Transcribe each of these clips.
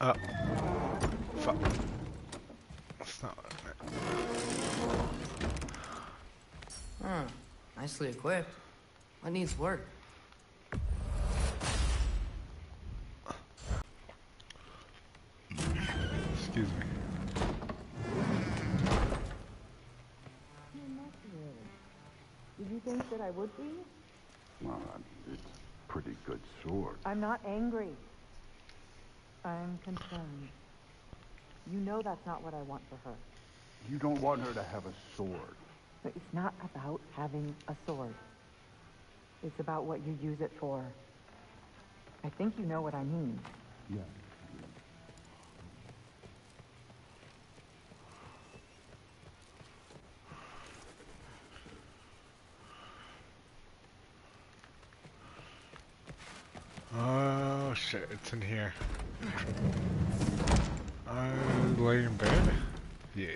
Uh, fuck. That's not what I meant. Hmm. Nicely equipped. What needs work? Excuse me. Did you think that I would be? Well, I mean, it's a pretty good sword. I'm not angry. I'm concerned. You know that's not what I want for her. You don't want her to have a sword. But it's not about having a sword. It's about what you use it for. I think you know what I mean. Yeah. Oh shit, it's in here. Lay in bed? Yeah.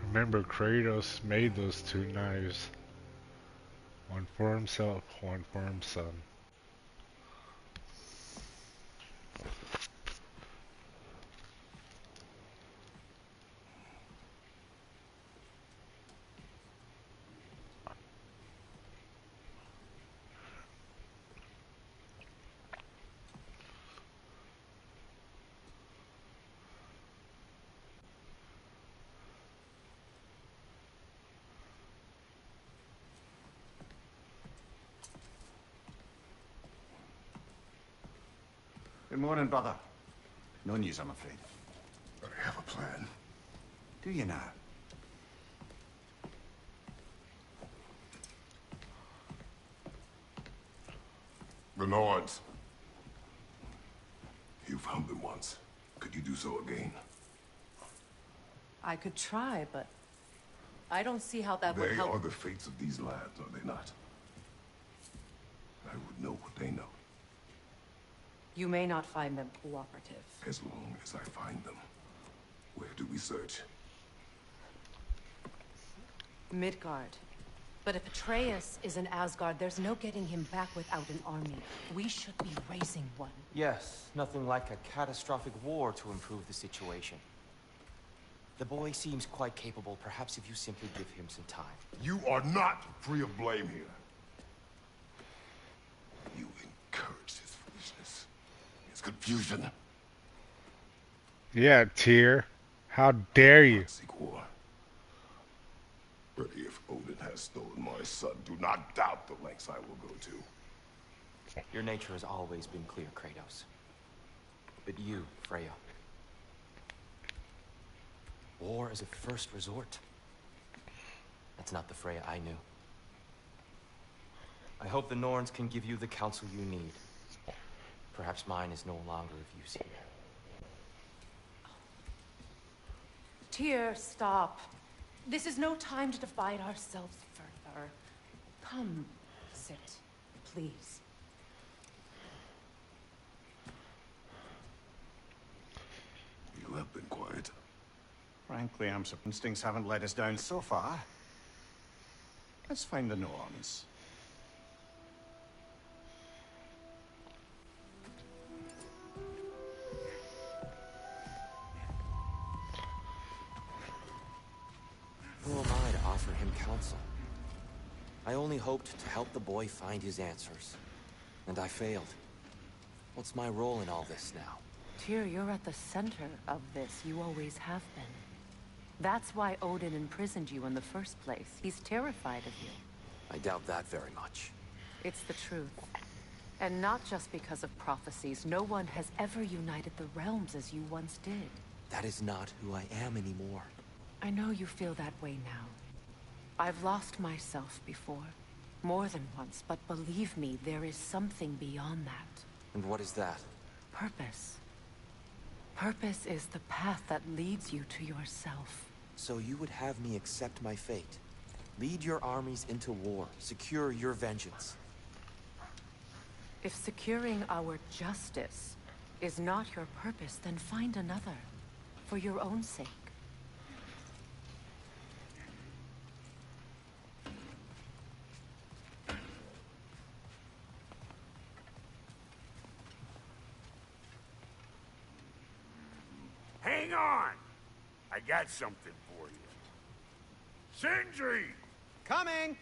Remember, Kratos made those two knives. One for himself, one for his son. Good morning, brother. No news, I'm afraid. I have a plan. Do you now? The Norns. You found them once. Could you do so again? I could try, but I don't see how that would They help. are the fates of these lands, are they not? I would know what they know, You may not find them cooperative. as long as I find them. Where do we search? Midgard. But if Atreus is in Asgard, there's no getting him back without an army. We should be raising one. Yes, nothing like a catastrophic war to improve the situation. The boy seems quite capable. Perhaps if you simply give him some time. You are not free of blame here. You encouraged his foolishness, his confusion. Yeah, Tyr. How dare you? Seek war. But if Odin has stolen my son, do not doubt the lengths I will go to. Your nature has always been clear, Kratos. But you, Freya. War as a first resort. That's not the Freya I knew. I hope the Norns can give you the counsel you need. Perhaps mine is no longer of use here. Tyr, stop. This is no time to divide ourselves further. Come, sit, please. You have been quiet. Frankly, I'm surprised instincts haven't let us down so far. Let's find the Norns. Who am I to offer him counsel? I only hoped to help the boy find his answers. And I failed. What's my role in all this now? Tyr, you're at the center of this. You always have been. That's why Odin imprisoned you in the first place. He's terrified of you. I doubt that very much. It's the truth. And not just because of prophecies. No one has ever united the realms as you once did. That is not who I am anymore. I know you feel that way now. I've lost myself before. More than once, but believe me, there is something beyond that. And what is that? Purpose. Purpose is the path that leads you to yourself. So you would have me accept my fate? Lead your armies into war, secure your vengeance. If securing our justice is not your purpose, then find another. For your own sake. Hang on! I got something for you. Sindri! Coming!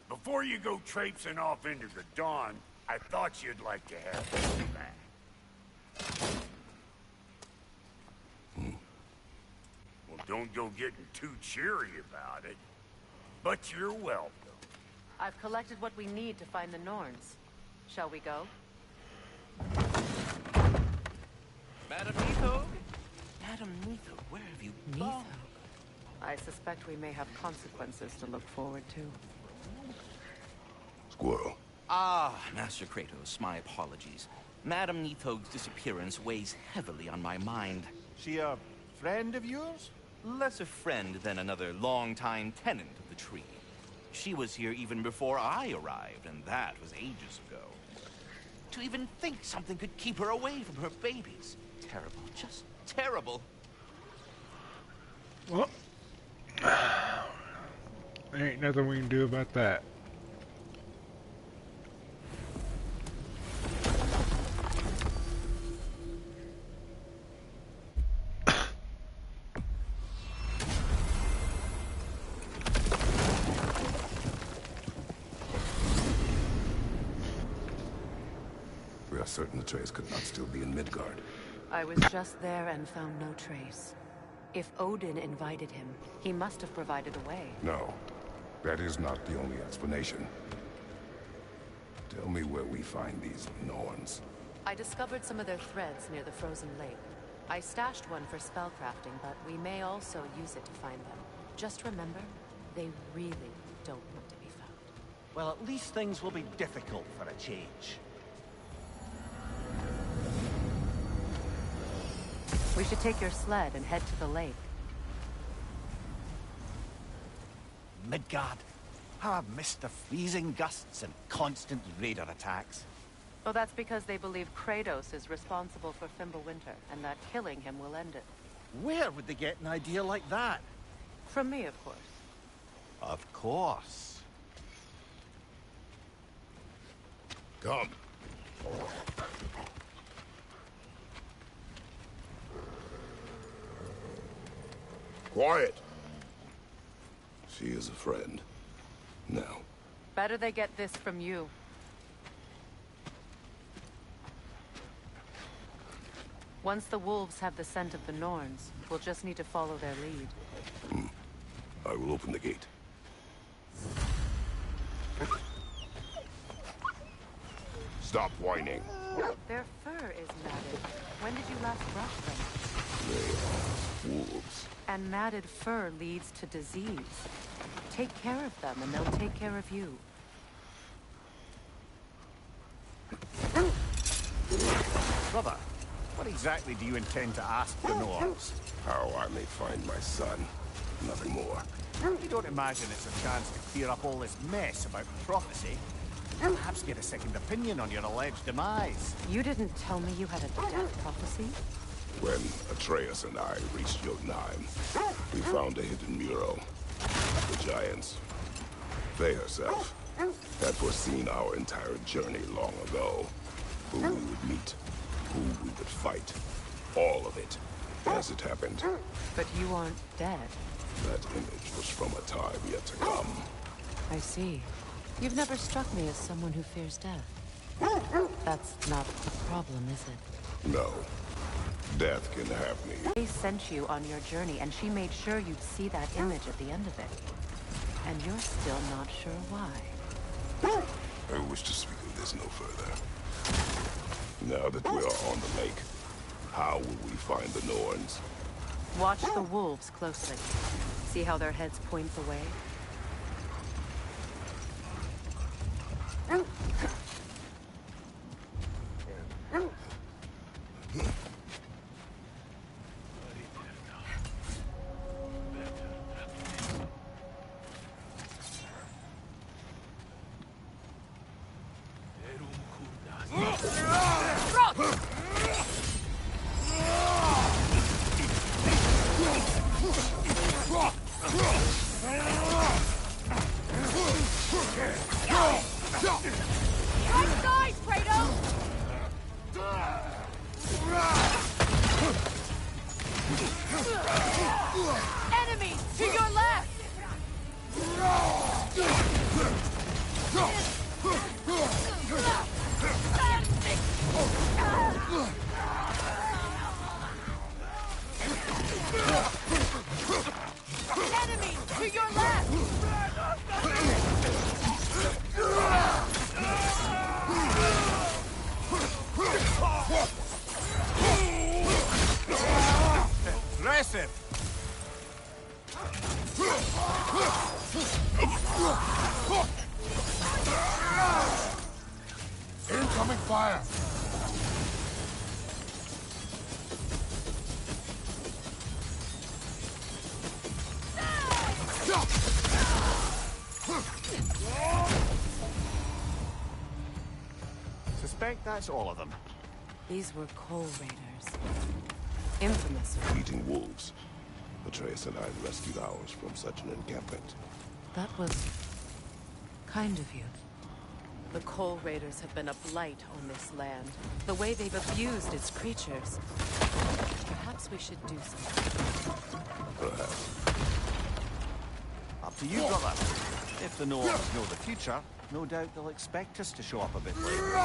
Before you go traipsing off into the dawn, I thought you'd like to have this back. Well, don't go getting too cheery about it. But you're welcome. I've collected what we need to find the Norns. Shall we go? Madam Neathog? Madam Neathog, where have you been? Neathog. I suspect we may have consequences to look forward to. Squirrel. Ah, Master Kratos, my apologies. Madam Neathog's disappearance weighs heavily on my mind. She a friend of yours? Less a friend than another long-time tenant of the tree. She was here even before I arrived, and that was ages ago. To even think something could keep her away from her babies. Terrible, just terrible. Well, ain't nothing we can do about that. We are certain the trace could not still be in Midgard. I was just there and found no trace. If Odin invited him, he must have provided a way. No, that is not the only explanation. Tell me where we find these Norns. I discovered some of their threads near the frozen lake. I stashed one for spellcrafting, but we may also use it to find them. Just remember, they really don't want to be found. Well, at least things will be difficult for a change. We should take your sled and head to the lake. Midgard. How I've missed the freezing gusts and constant raider attacks. Well, that's because they believe Kratos is responsible for Fimbulwinter, and that killing him will end it. Where would they get an idea like that? From me, of course. Of course. Come. Quiet. She is a friend. Now. Better they get this from you. Once the wolves have the scent of the Norns, we'll just need to follow their lead. I will open the gate. Stop whining. Their fur is matted. When did you last brush them? They are wolves. And matted fur leads to disease. Take care of them, and they'll take care of you. Brother, what exactly do you intend to ask the Norns? How I may find my son. Nothing more. You don't imagine it's a chance to clear up all this mess about prophecy? Perhaps get a second opinion on your alleged demise. You didn't tell me you had a death prophecy? When Atreus and I reached Jotunheim, we found a hidden mural. The Giants, they herself, had foreseen our entire journey long ago. Who we would meet, who we would fight. All of it, as it happened. But you aren't dead. That image was from a time yet to come. I see. You've never struck me as someone who fears death. That's not the problem, is it? No. Death can have me. They sent you on your journey, and she made sure you'd see that image at the end of it. And you're still not sure why. I wish to speak of this no further. Now that we are on the lake, how will we find the Norns? Watch the wolves closely. See how their heads point the way? Enemies to your left! Enemies to your left! Impressive! Incoming fire! Suspect that's all of them. These were Coal Raiders. Infamous for Eating wolves. Atreus and I rescued ours from such an encampment. that was kind of you. The Coal Raiders have been a blight on this land. The way they've abused its creatures. Perhaps we should do something. Perhaps. Up to you, brother. If the Nords know the future, no doubt they'll expect us to show up a bit later.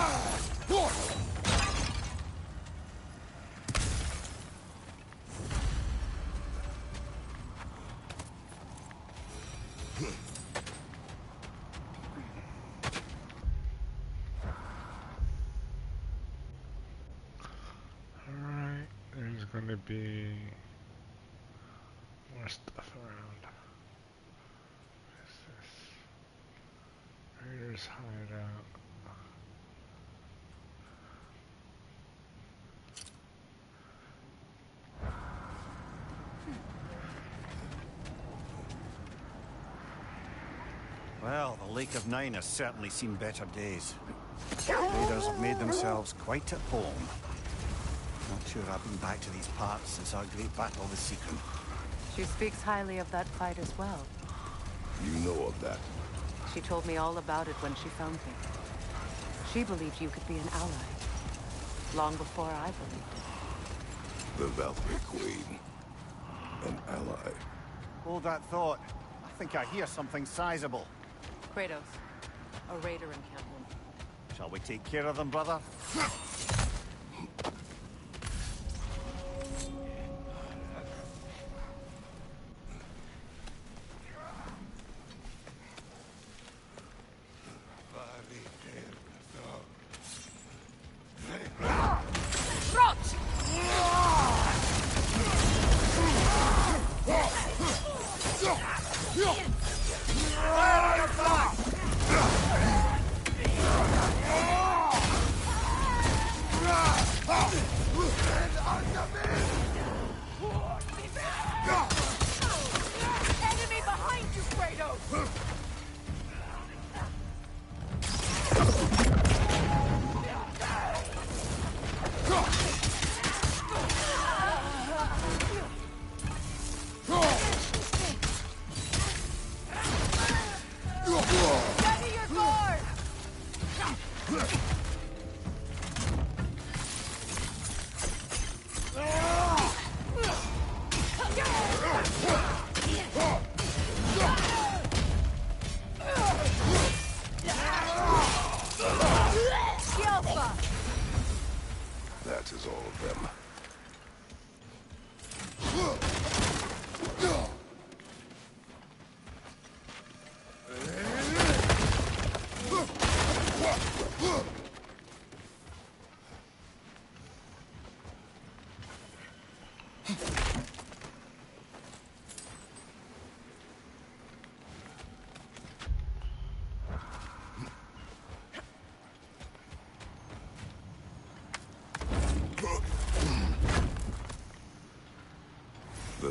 Alright, there's gonna be more stuff around. What is this? Raiders hideout. Well, the Lake of Nine has certainly seen better days. Raiders have made themselves quite at home. Not sure I've been back to these parts since our great battle with Seacon. She speaks highly of that fight as well. You know of that. She told me all about it when she found me. She believed you could be an ally. Long before I believed it. The Valkyrie Queen. An ally. Hold that thought. I think I hear something sizable. Kratos, a raider encampment. Shall we take care of them, brother? Enemy behind you, Kratos! Ready your guard! That is all of them.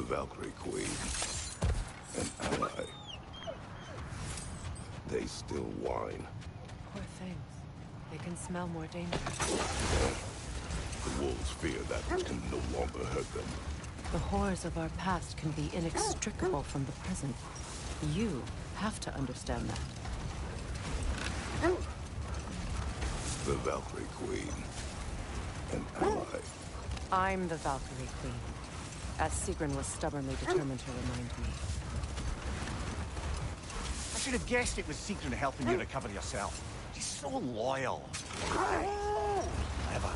Valkyrie Queen. An ally. They still whine. Poor things. They can smell more danger. The wolves fear that which can no longer hurt them. The horrors of our past can be inextricable from the present. You have to understand that. The Valkyrie Queen. An ally. I'm the Valkyrie Queen, as Sigrun was stubbornly determined to remind me. I should have guessed it was Sigrun helping you recover yourself. She's so loyal. Clever.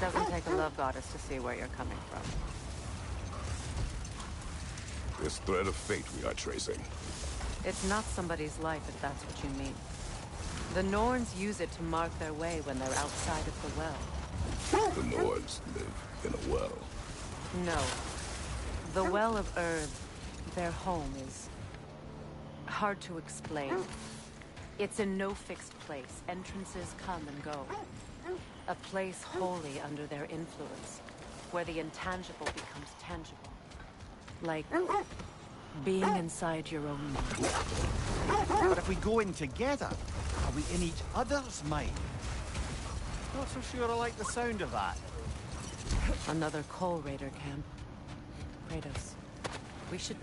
Doesn't take a love goddess to see where you're coming from. This thread of fate we are tracing. It's not somebody's life, if that's what you mean. The Norns use it to mark their way when they're outside of the well. The Nords live in a well. No. The Well of Earth, their home, is hard to explain. It's in no fixed place. Entrances come and go. A place wholly under their influence, where the intangible becomes tangible. Like being inside your own mind. But if we go in together, are we in each other's mind? Not so sure I like the sound of that. Another Coal Raider camp. Kratos, we should...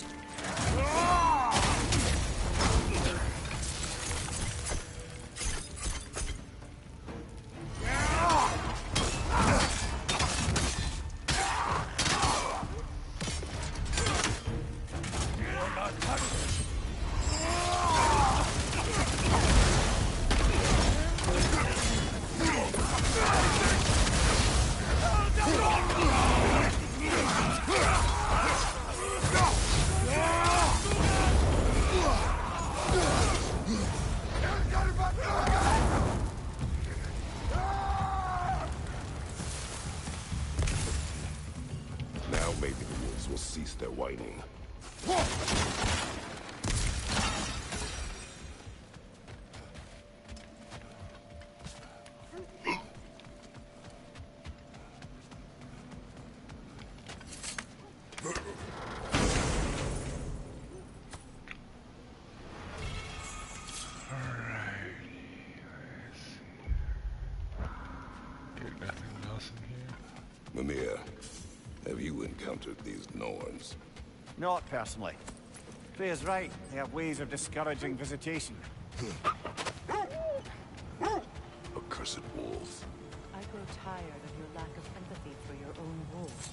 Now maybe the wolves will cease their whining. Mimir, have you encountered these Norns? Not personally. Freya's right. They have ways of discouraging visitation. Accursed wolves. I grow tired of your lack of empathy for your own wolves.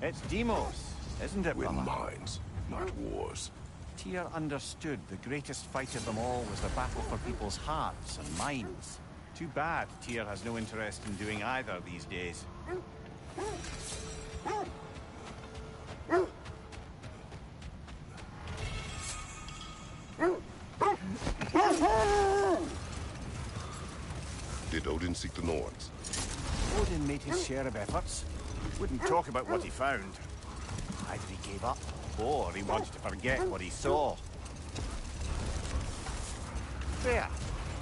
It's Demos, isn't it, Win brother? minds, not wars. Tyr understood the greatest fight of them all was the battle for people's hearts and minds. Too bad Tyr has no interest in doing either these days. Did Odin seek the Norns? Odin made his share of efforts. Wouldn't talk about what he found. Either he gave up, or he wanted to forget what he saw. Freya,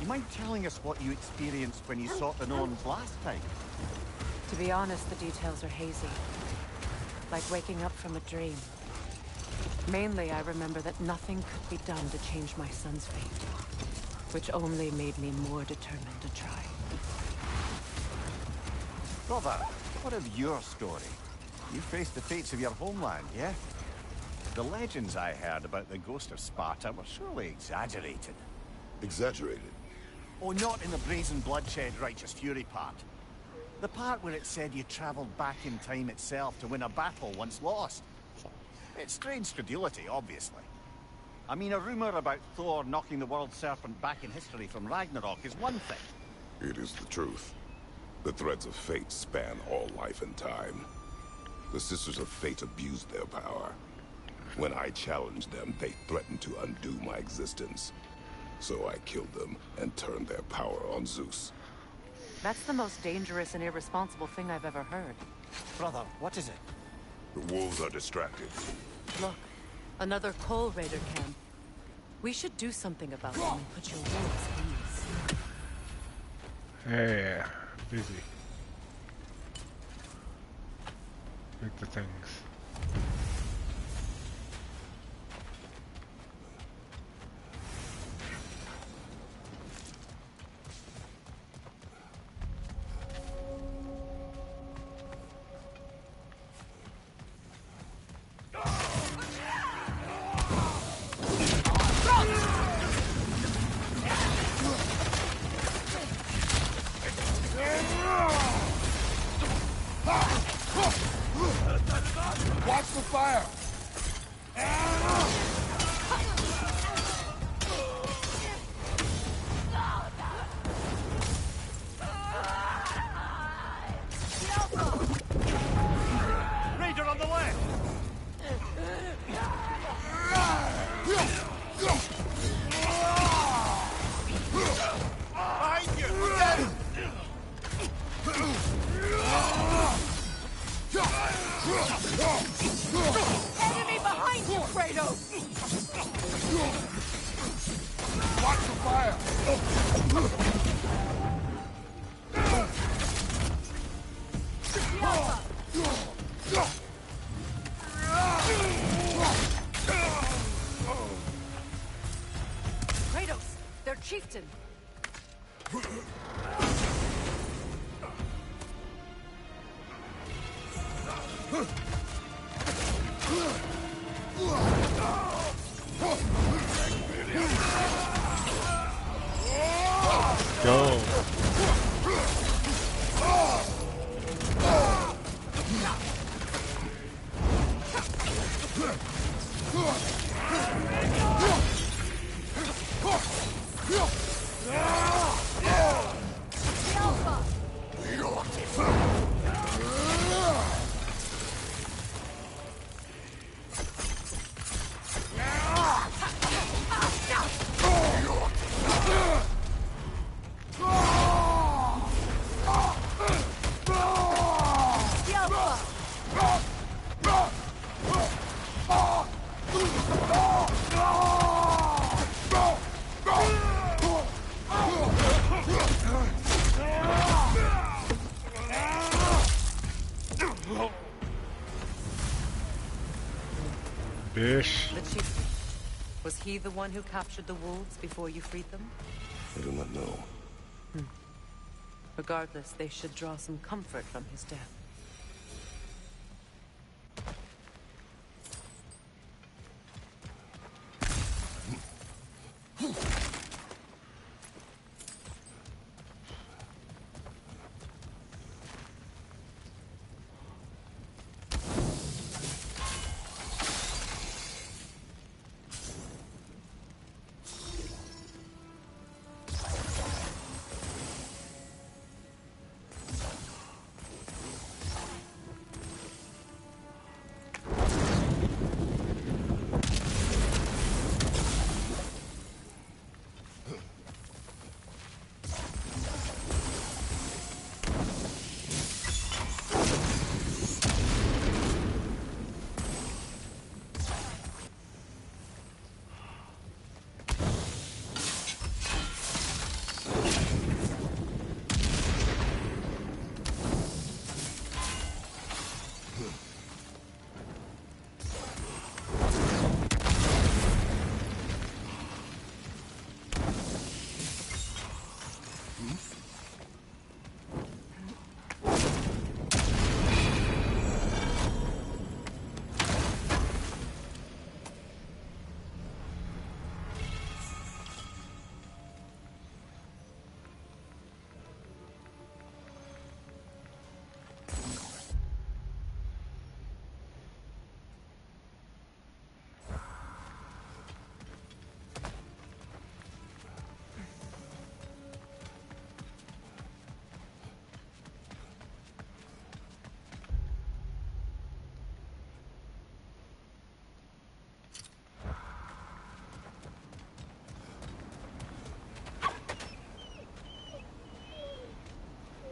you mind telling us what you experienced when you sought the Norns last time? To be honest, the details are hazy. Like waking up from a dream. Mainly, I remember that nothing could be done to change my son's fate. Which only made me more determined to try. Brother, what of your story? You faced the fates of your homeland, yeah? The legends I heard about the Ghost of Sparta were surely exaggerated. Exaggerated? Oh, not in the brazen bloodshed righteous fury part. The part where it said you traveled back in time itself to win a battle once lost. It's strange credulity, obviously. I mean, a rumor about Thor knocking the world serpent back in history from Ragnarok is one thing. It is the truth. The threads of fate span all life and time. The Sisters of Fate abused their power. When I challenged them, they threatened to undo my existence. So I killed them and turned their power on Zeus. That's the most dangerous and irresponsible thing I've ever heard. Brother, what is it? The wolves are distracted. Look, another Coal Raider camp. We should do something about them and put your wolves at ease. Yeah, busy. Pick the things. Watch the fire! Raider on the left! Behind you! Again! Enemy behind you, Kratos! Watch the fire! Kratos, their chieftain. Go. Bish. The chieftain. Was he the one who captured the wolves before you freed them? I do not know. Regardless, they should draw some comfort from his death.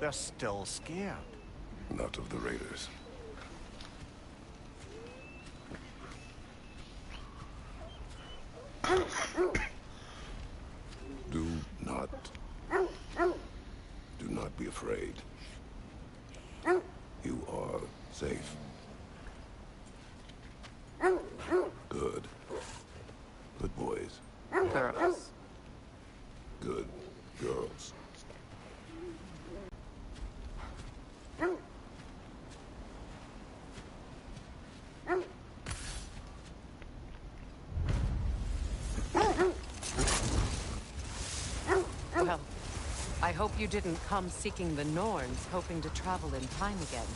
They're still scared. Not of the raiders. Do not be afraid. You are safe. Good. Good boys. Girls. Good girls. Well, I hope you didn't come seeking the Norns, hoping to travel in time again.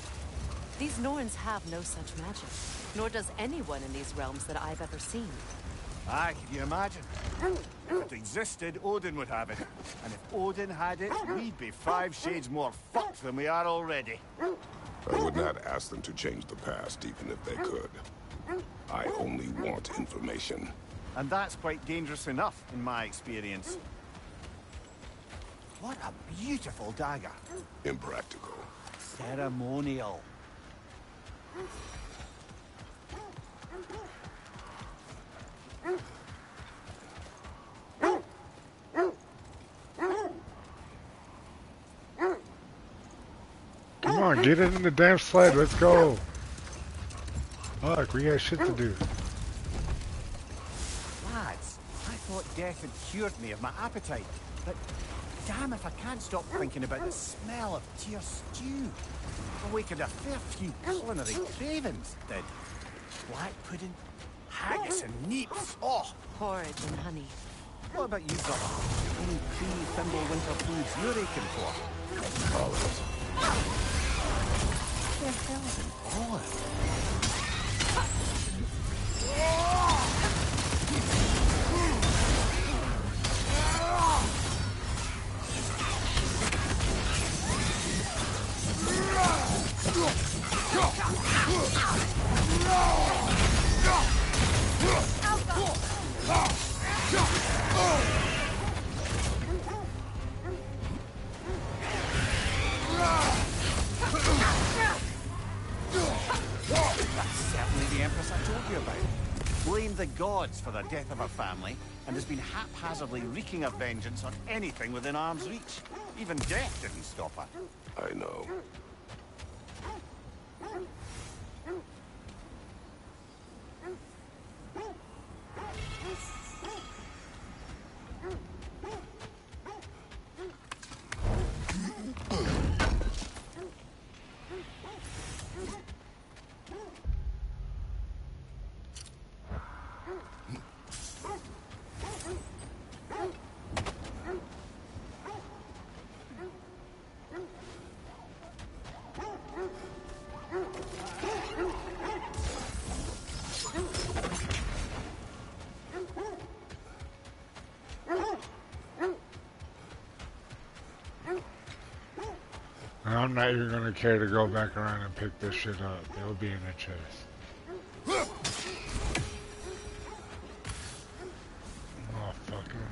These Norns have no such magic, nor does anyone in these realms that I've ever seen. Aye, can you imagine? If it existed, Odin would have it. And if Odin had it, we'd be 5 shades more fucked than we are already. I would not ask them to change the past, even if they could. I only want information. And that's quite dangerous enough, in my experience. What a beautiful dagger. Impractical. Ceremonial. Come on, get it in the damn sled. Let's go. Fuck, we got shit to do. Lads, I thought death had cured me of my appetite. But damn if I can't stop thinking about the smell of tear stew. Awakened a fair few culinary cravings, did. Black pudding, haggis and neeps. Oh, Porridge and honey. what about you, brother? Any pre-Thimble winter foods you're aching for? Olives. What the hell is an olive? Certainly the Empress I told you about. Blamed the gods for the death of her family, and has been haphazardly wreaking her vengeance on anything within arm's reach. Even death didn't stop her. I know. I'm not even gonna care to go back around and pick this shit up. It'll be in the chest. Oh, fucker.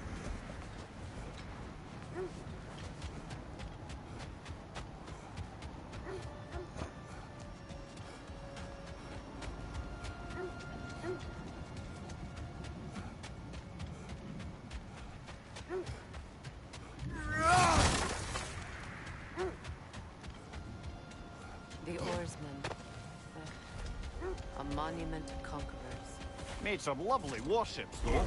The oarsmen. A monument to conquerors. Made some lovely warships, though.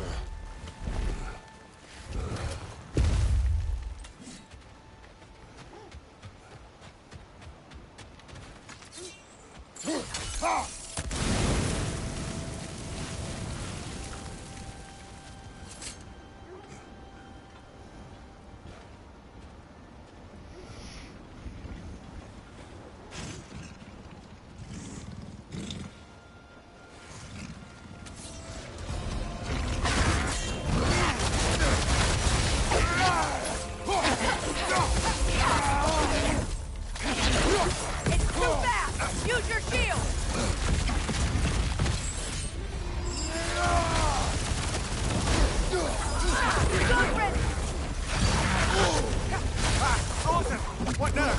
Use your shield! Sword ready! Frozen! What now?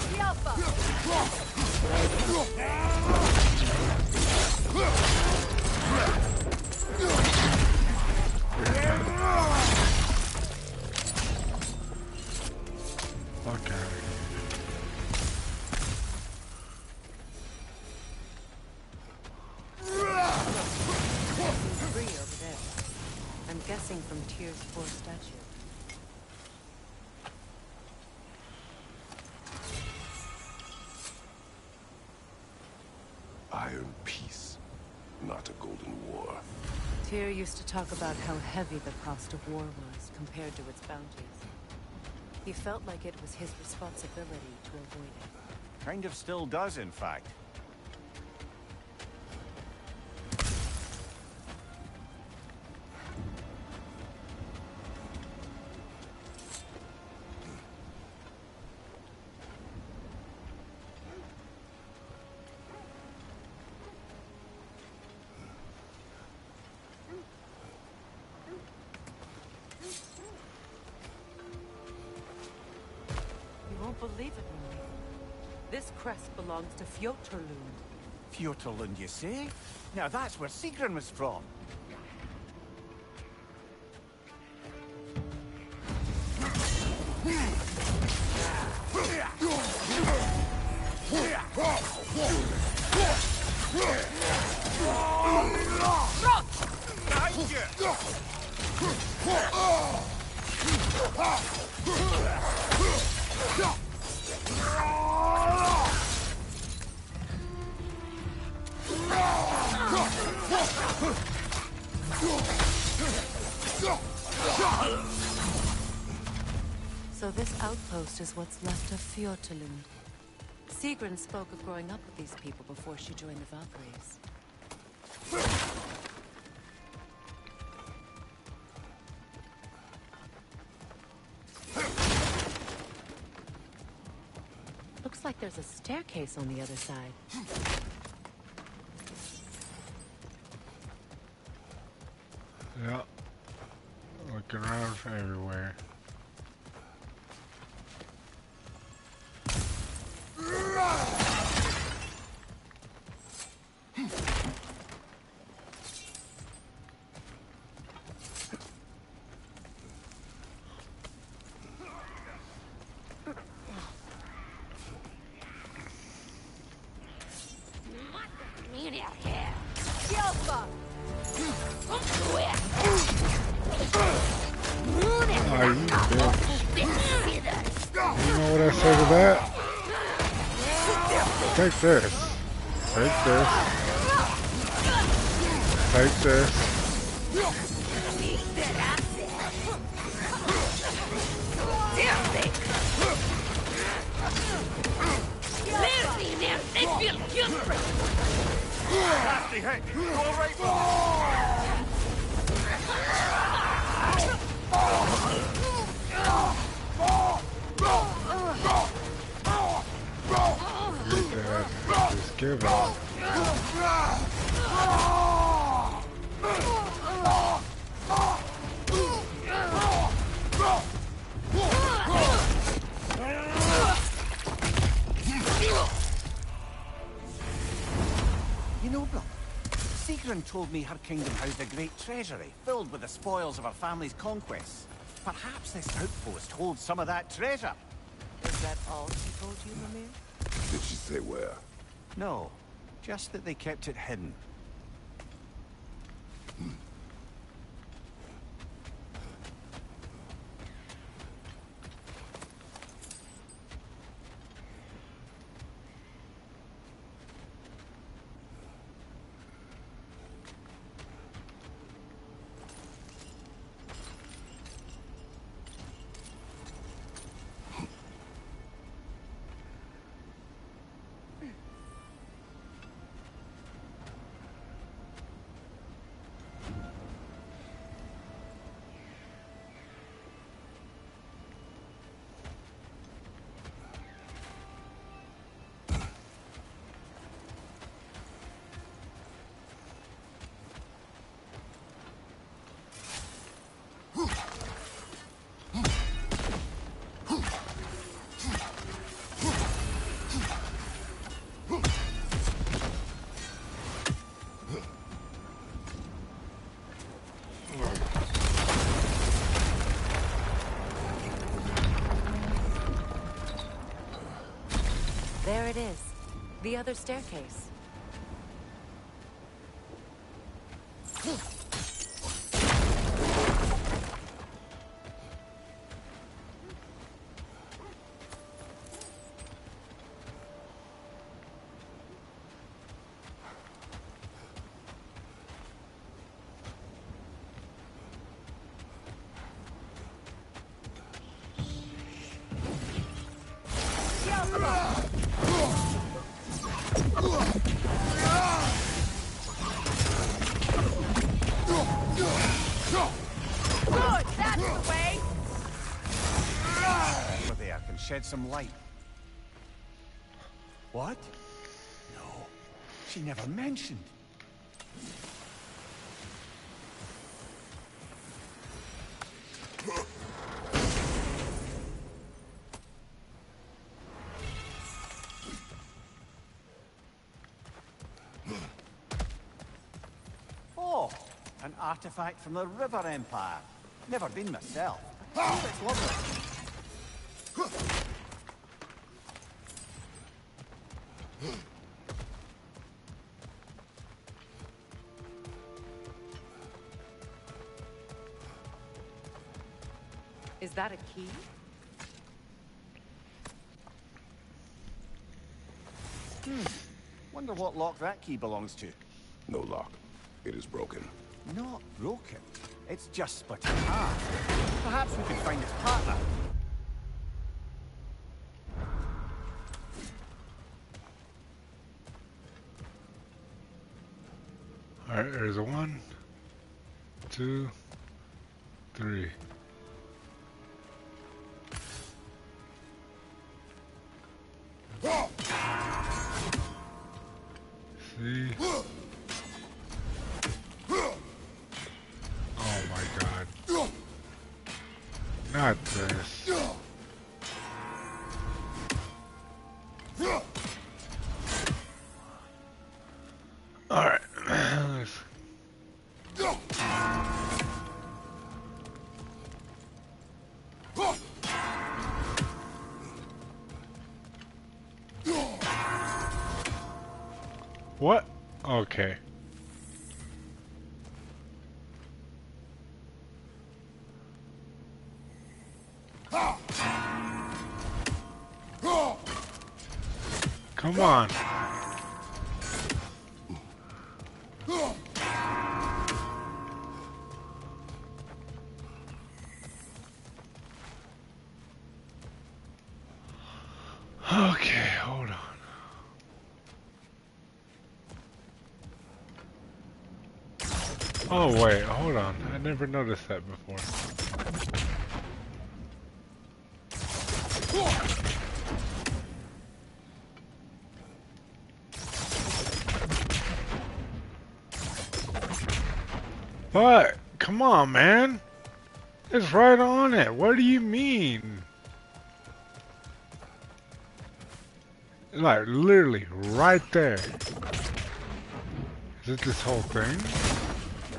The Alpha! Fuck out of here. guessing from Tyr's poor statue. Iron peace, not a golden war. Tyr used to talk about how heavy the cost of war was compared to its bounties. He felt like it was his responsibility to avoid it. Kind of still does, in fact. You won't believe it, Mimi. This crest belongs to Fjotorlund. Fjotorlund, you say? Now that's where Sigrun was from. So this outpost is what's left of Fjotorlund. Sigrun spoke of growing up with these people before she joined the Valkyries. Looks like there's a staircase on the other side. Yeah. Looking around everywhere. Alpha! Oh, you bitch. You know what I say to that? Take this. Take this. Take this. Nasty hit! Go right! Just give it. You know, brother, Sigrun told me her kingdom housed a great treasury filled with the spoils of her family's conquests. Perhaps this outpost holds some of that treasure. Is that all she told you, Mimir? Did she say where? No, just that they kept it hidden. There it is. The other staircase. Good, that's the way. Over there can shed some light. What? No, she never mentioned. Oh, an artifact from the River Empire. Never been myself. Oh, it's lovely. Is that a key? Wonder what lock that key belongs to. No lock. It is broken. Not broken. It's just split in half. Perhaps we could find its partner. Alright, there's a 1, 2, 3. See? Oh my god. Not this. Alright. What? Okay. Come on. Okay, hold on. Oh wait, hold on. I never noticed that before. But, come on, man. It's right on it. What do you mean? Like, literally, right there. Is it this whole thing?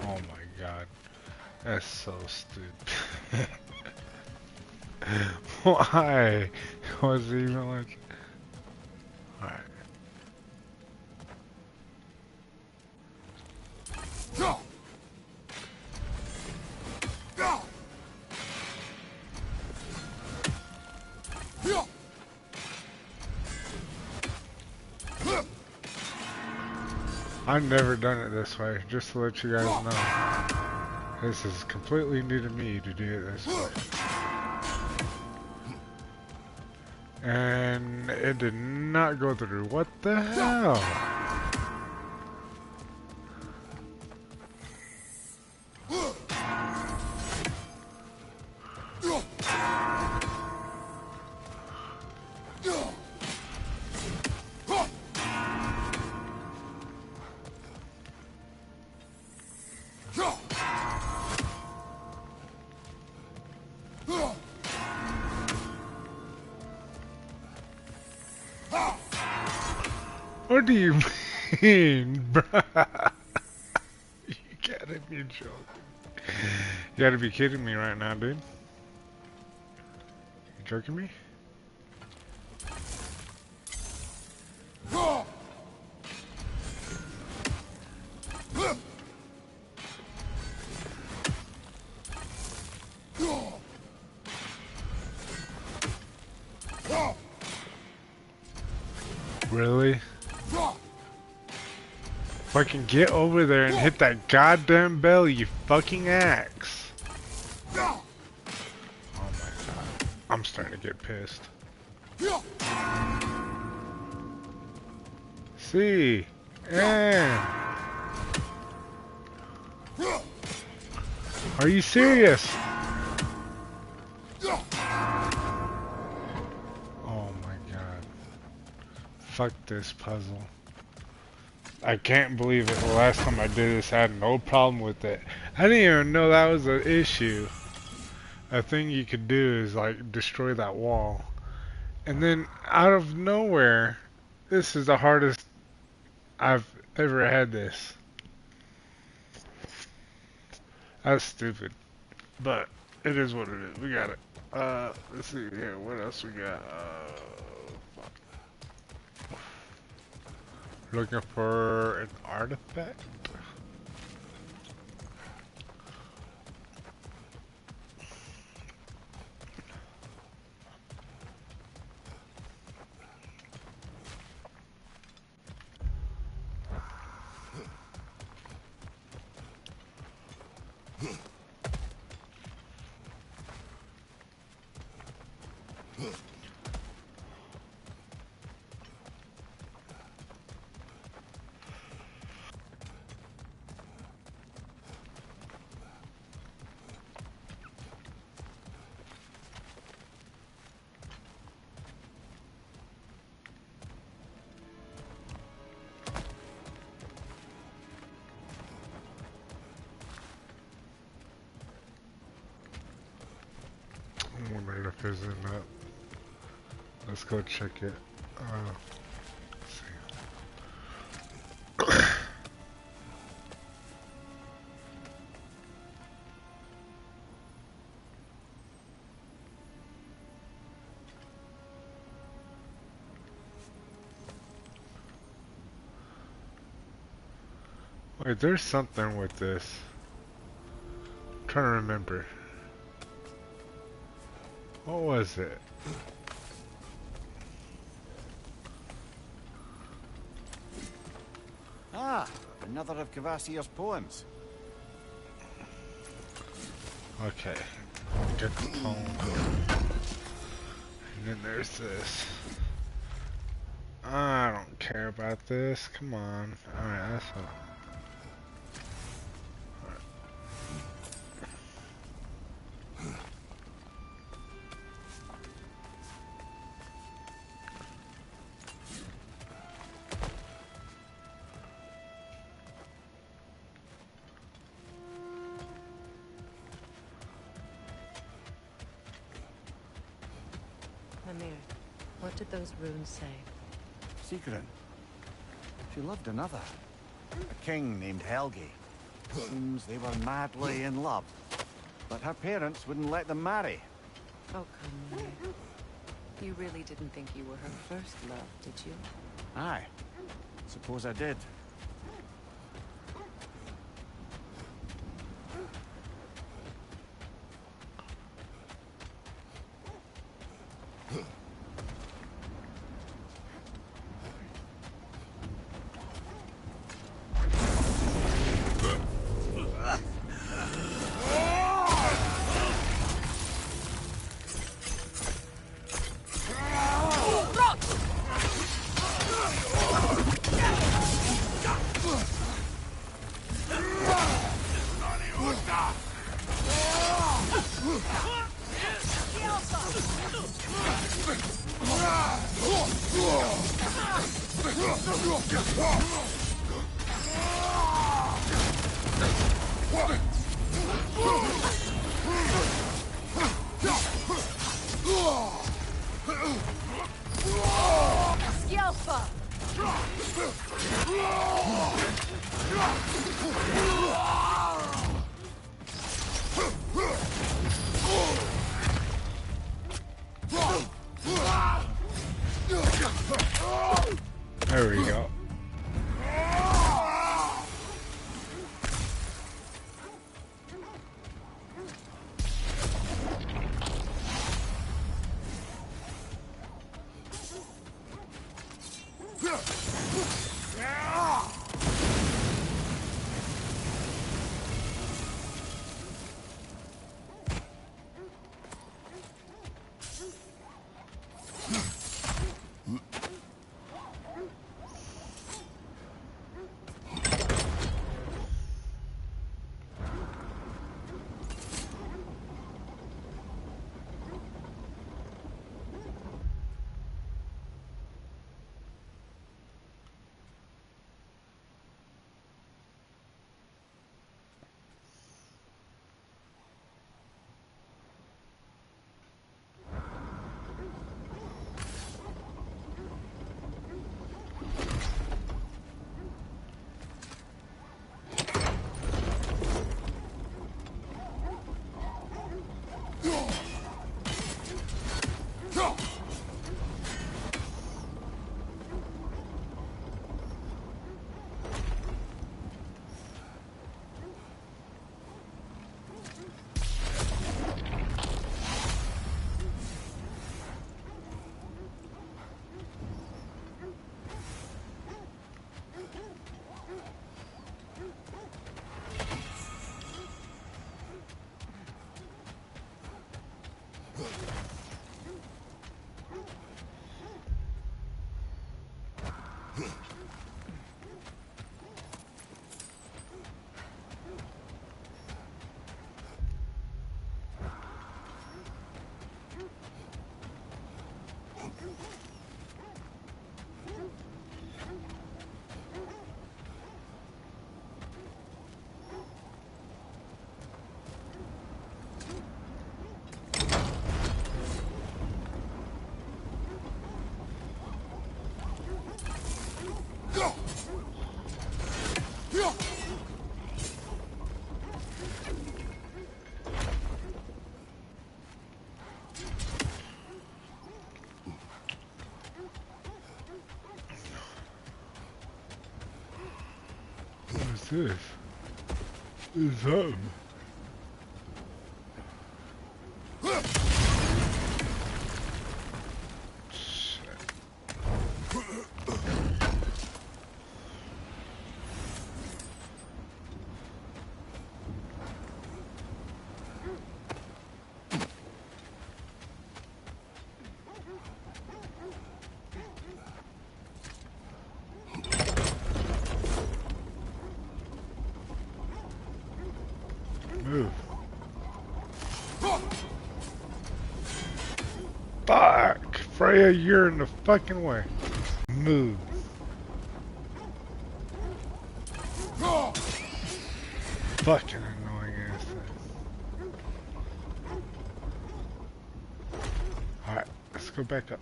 Oh my god. That's so stupid. Why? Was it even like... Alright. I've never done it this way, just to let you guys know. This is completely new to me to do it this way. And it did not go through. What the hell? What do you mean, bruh? You gotta be joking. You gotta be kidding me right now, dude. You joking me? Really? If I can get over there and hit that goddamn bell, you fucking axe. Oh my god. I'm starting to get pissed. See. Yeah. Are you serious? Oh my god. Fuck this puzzle. I can't believe it. The last time I did this, I had no problem with it. I didn't even know that was an issue. A thing you could do is like destroy that wall. And then out of nowhere, this is the hardest I've ever had this. That's stupid. But it is what it is. We got it. Let's see here. What else we got? Looking for an artifact? I wonder if there's in that. Let's go check it. Let's see. Wait, there's something with this. I'm trying to remember. What was it? Ah, another of Kvasir's poems. Okay. Get the poem. And then there's this. I don't care about this. Come on. Alright, that's all. Mimir, what did those runes say? Sigrun. She loved another. A king named Helgi. Seems they were madly in love. But her parents wouldn't let them marry. Oh, come on. You really didn't think you were her first love, did you? Aye. Suppose I did. There we go. What's this? What's up? Move. Fuck! Freya, you're in the fucking way. Move. Fucking annoying ass thing. Alright, let's go back up.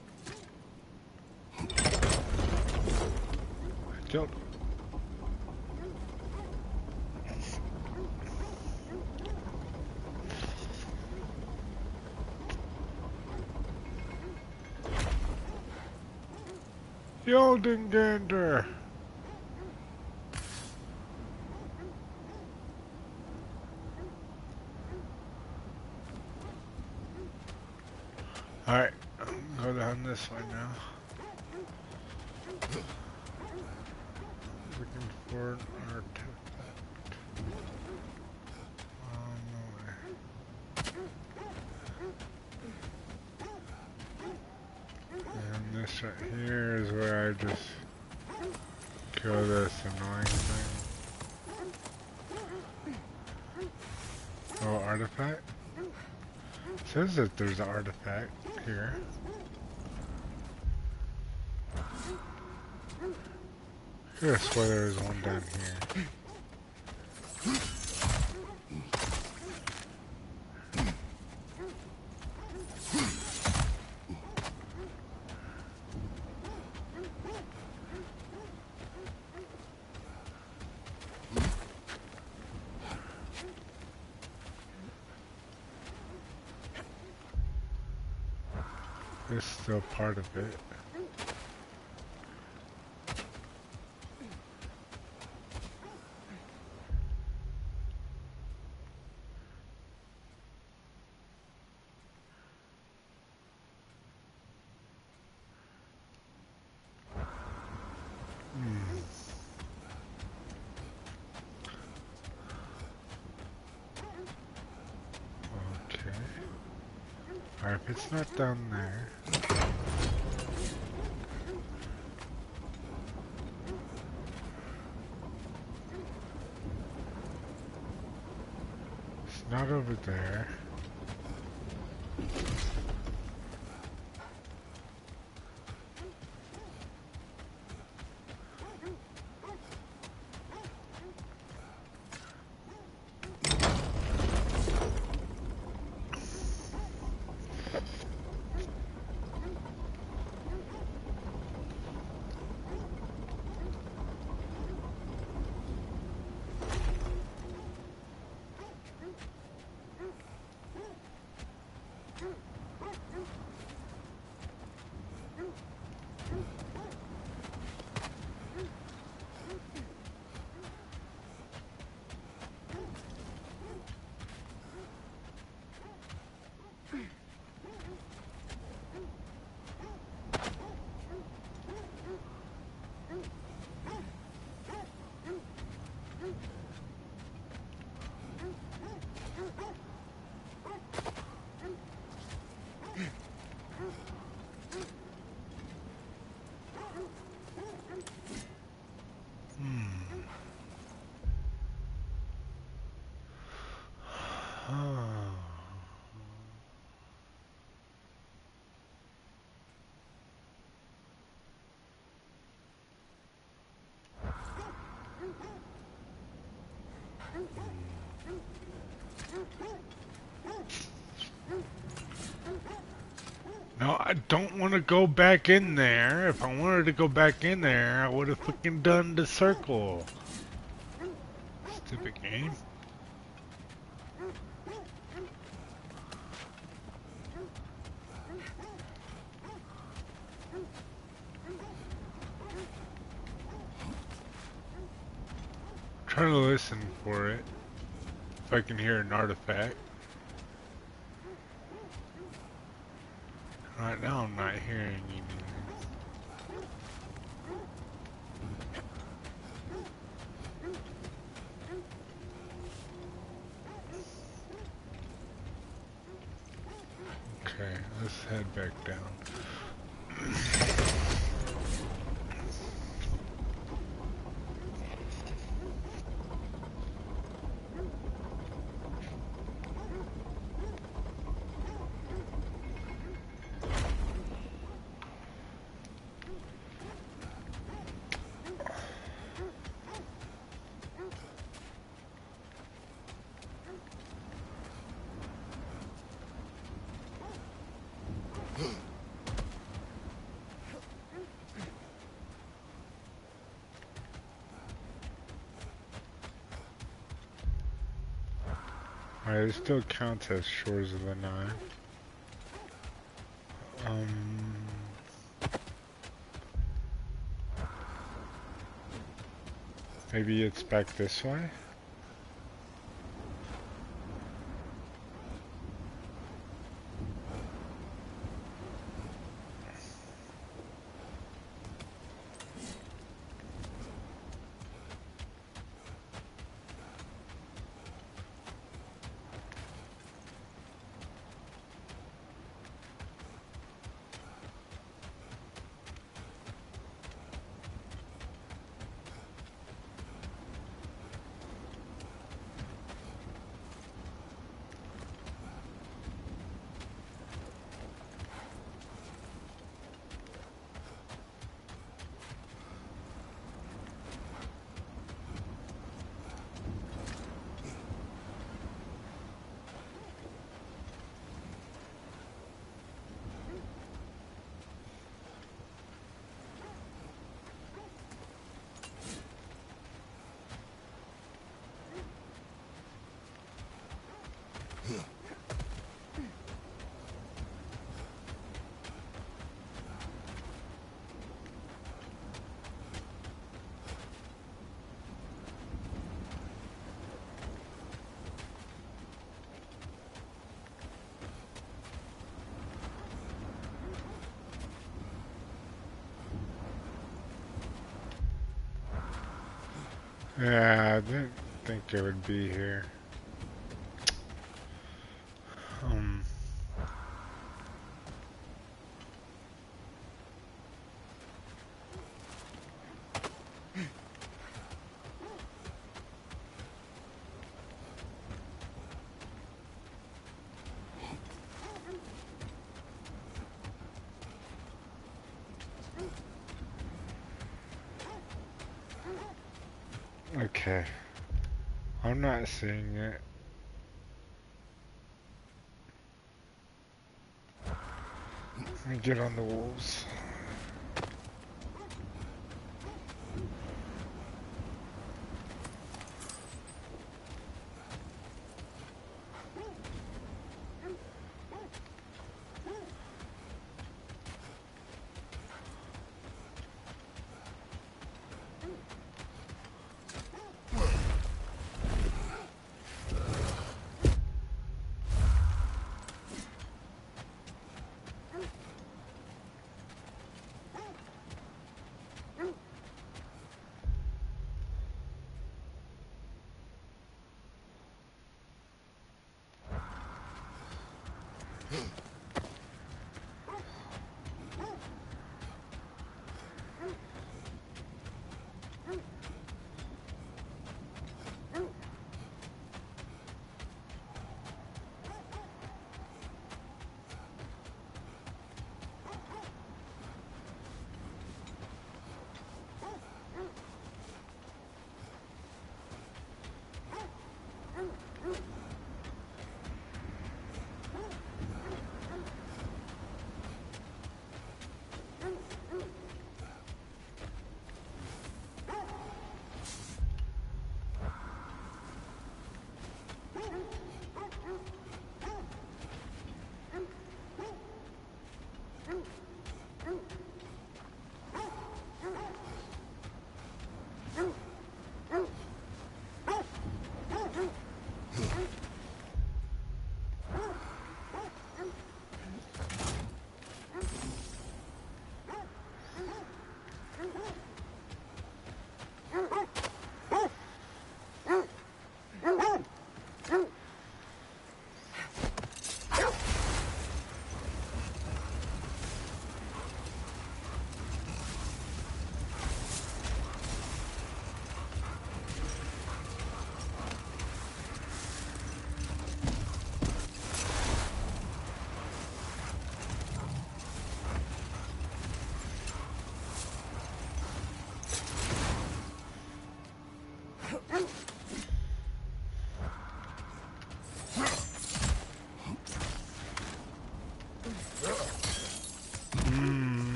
Killed him. Yoldengander! Alright, go down this way now. Looking for an artifact. On the way. And this right here is where I just kill this annoying thing. Oh, artifact? It says that there's an artifact here. I could have swear there was one down here. It's still part of it. Okay. Alright, if it's not down there. It's not over there. No, I don't want to go back in there. If I wanted to go back in there, I would have fucking done the circle. Stupid game. trying to listen for it. If I can hear an artifact. Right now I'm not hearing anything. Okay, let's head back down. Alright, it still counts as Shores of the Nine. Maybe it's back this way? Yeah, I didn't think it would be here. Okay. I'm not seeing it. Let me get on the wolves.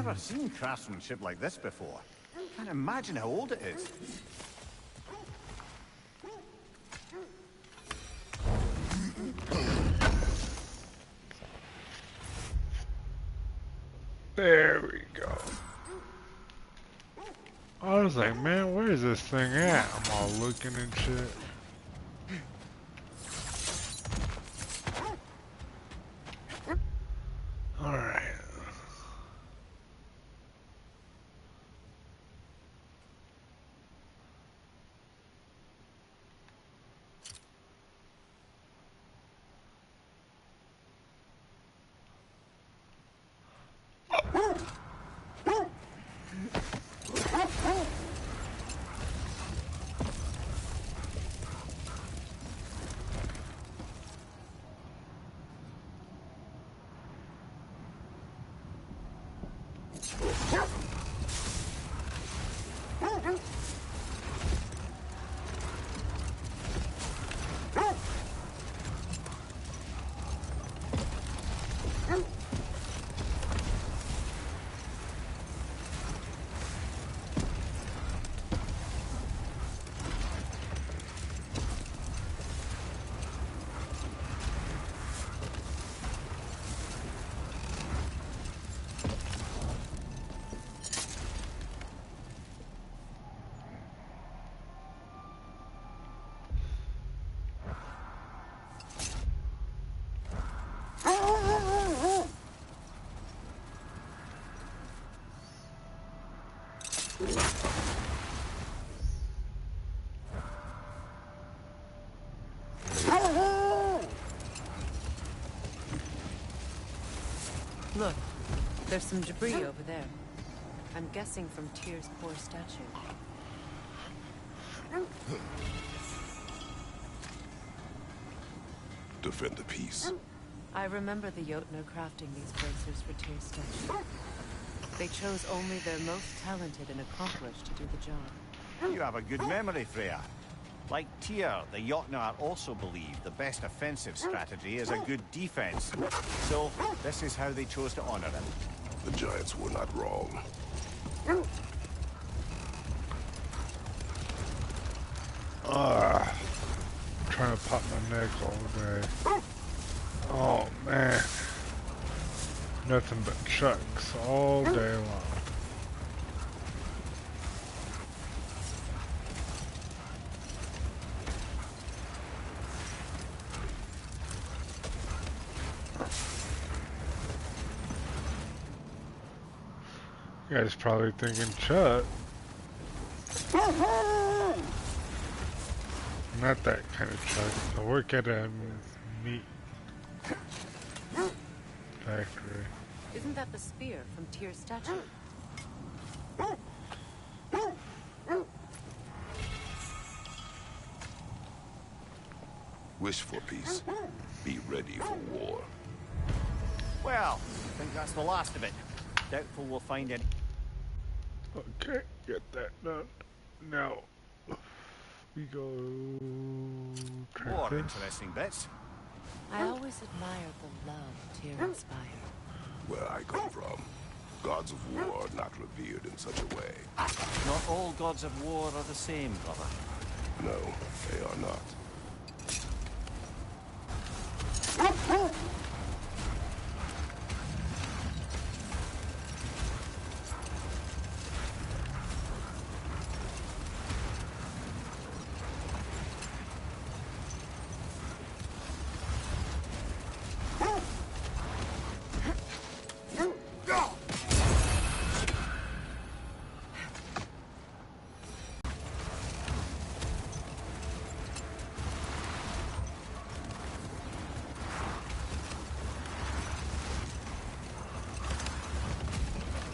never seen craftsmanship like this before. Can't imagine how old it is. There we go. I was like, man, where is this thing at? I'm all looking and shit. Alright. Look, there's some debris over there. I'm guessing from Tyr's poor statue. Defend the peace. I remember the Jotnar crafting these bracers for Tyr's statue. They chose only their most talented and accomplished to do the job. You have a good memory, Freya. Like Tyr, the Jotnar also believe the best offensive strategy is a good defense. So, this is how they chose to honor him. The Giants were not wrong. Trying to pop my neck all day. Oh man. Nothing but trucks all day long. You guys probably thinking, Chuck. Not that kind of truck. I work at a meat factory. Isn't that the spear from Tyr's statue? Wish for peace. Be ready for war. Well, I think that's the last of it. Doubtful we'll find any. Okay, get that done. Now, we go... More interesting bits. I always admired the love Tyr inspired. Where I come from, gods of war are not revered in such a way. Not all gods of war are the same, brother. No, they are not.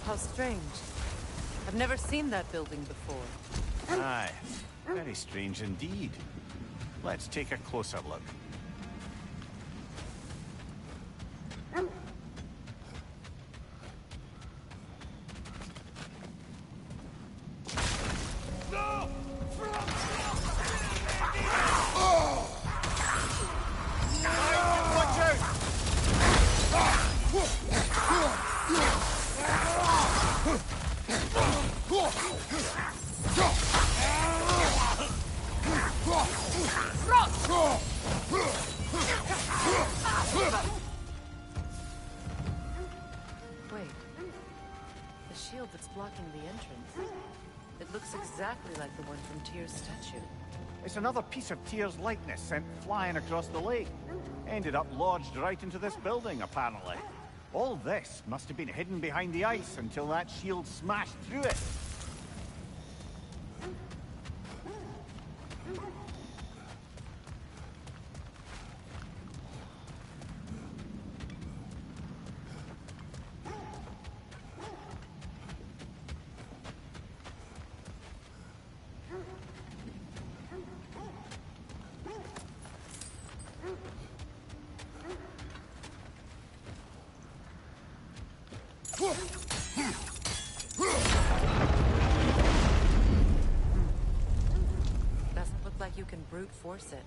How strange. I've never seen that building before. Aye, very strange indeed. Let's take a closer look. blocking the entrance? It looks exactly like the one from Tyr's statue. It's another piece of Tyr's likeness sent flying across the lake. Ended up lodged right into this building, apparently. All this must have been hidden behind the ice until that shield smashed through it. Doesn't look like you can brute force it.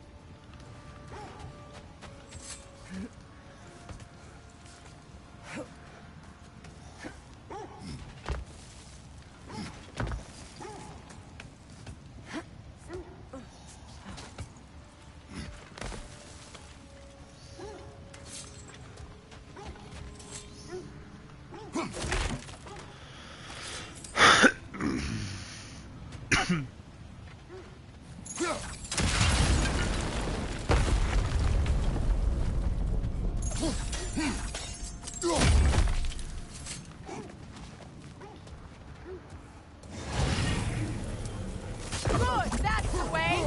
Good, that's the way!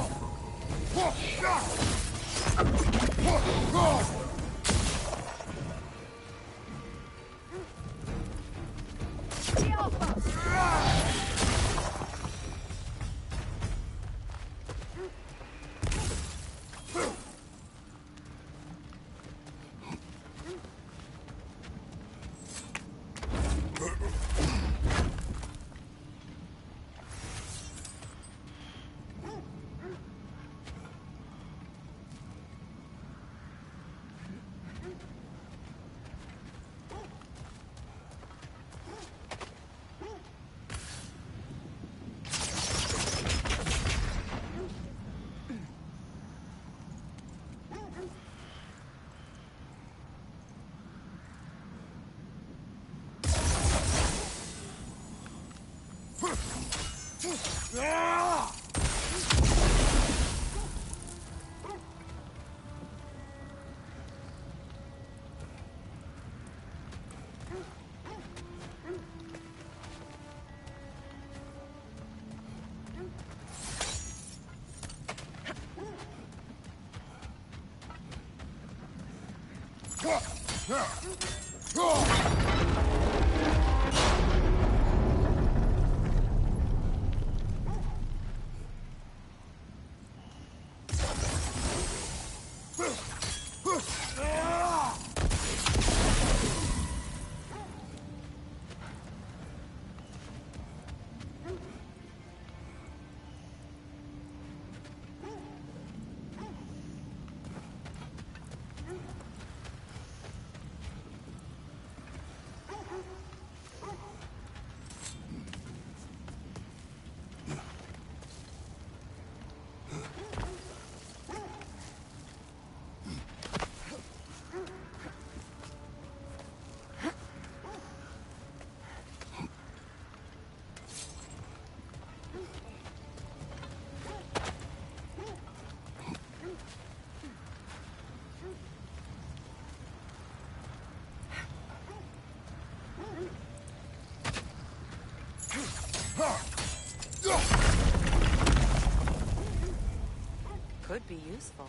Could be useful.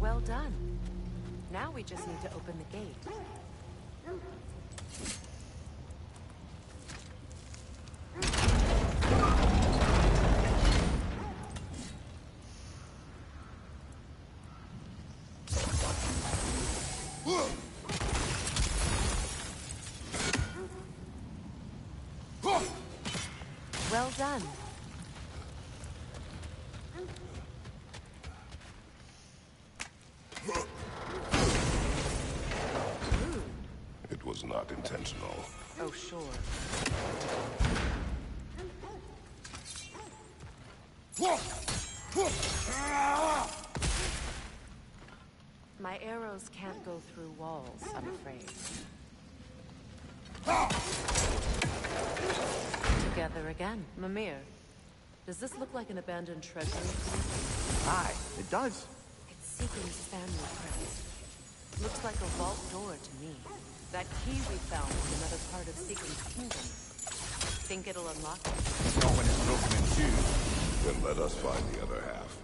Well done. Now we just need to open the gate. Well done. intentional. Oh, sure. My arrows can't go through walls, I'm afraid. Together again. Mimir, does this look like an abandoned treasury? Aye, it does. It's Seekon's family crest. Looks like a vault door to me. That key we found is another part of Seekon's kingdom. Think it'll unlock it? Not when it's broken in two. Then let us find the other half.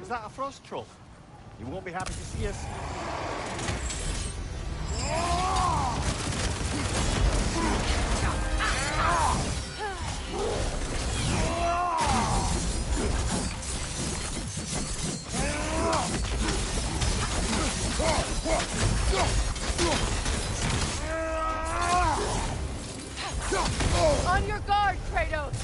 Is that a frost troll? You won't be happy to see us. On your guard, Kratos!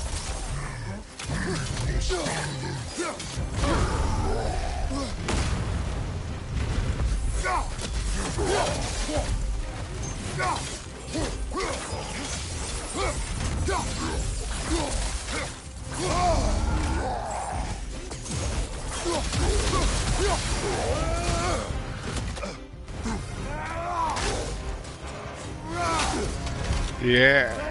Yeah.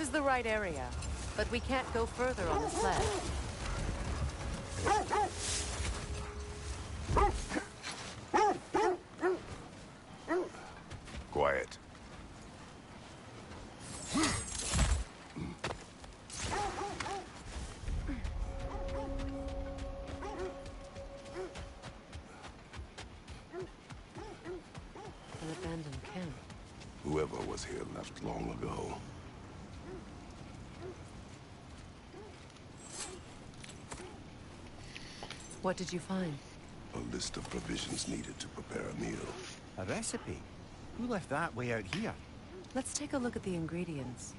is the right area, but we can't go further on the sled. Quiet. An abandoned camp. Whoever was here left long ago. What did you find? A list of provisions needed to prepare a meal. A recipe? Who left that way out here? Let's take a look at the ingredients.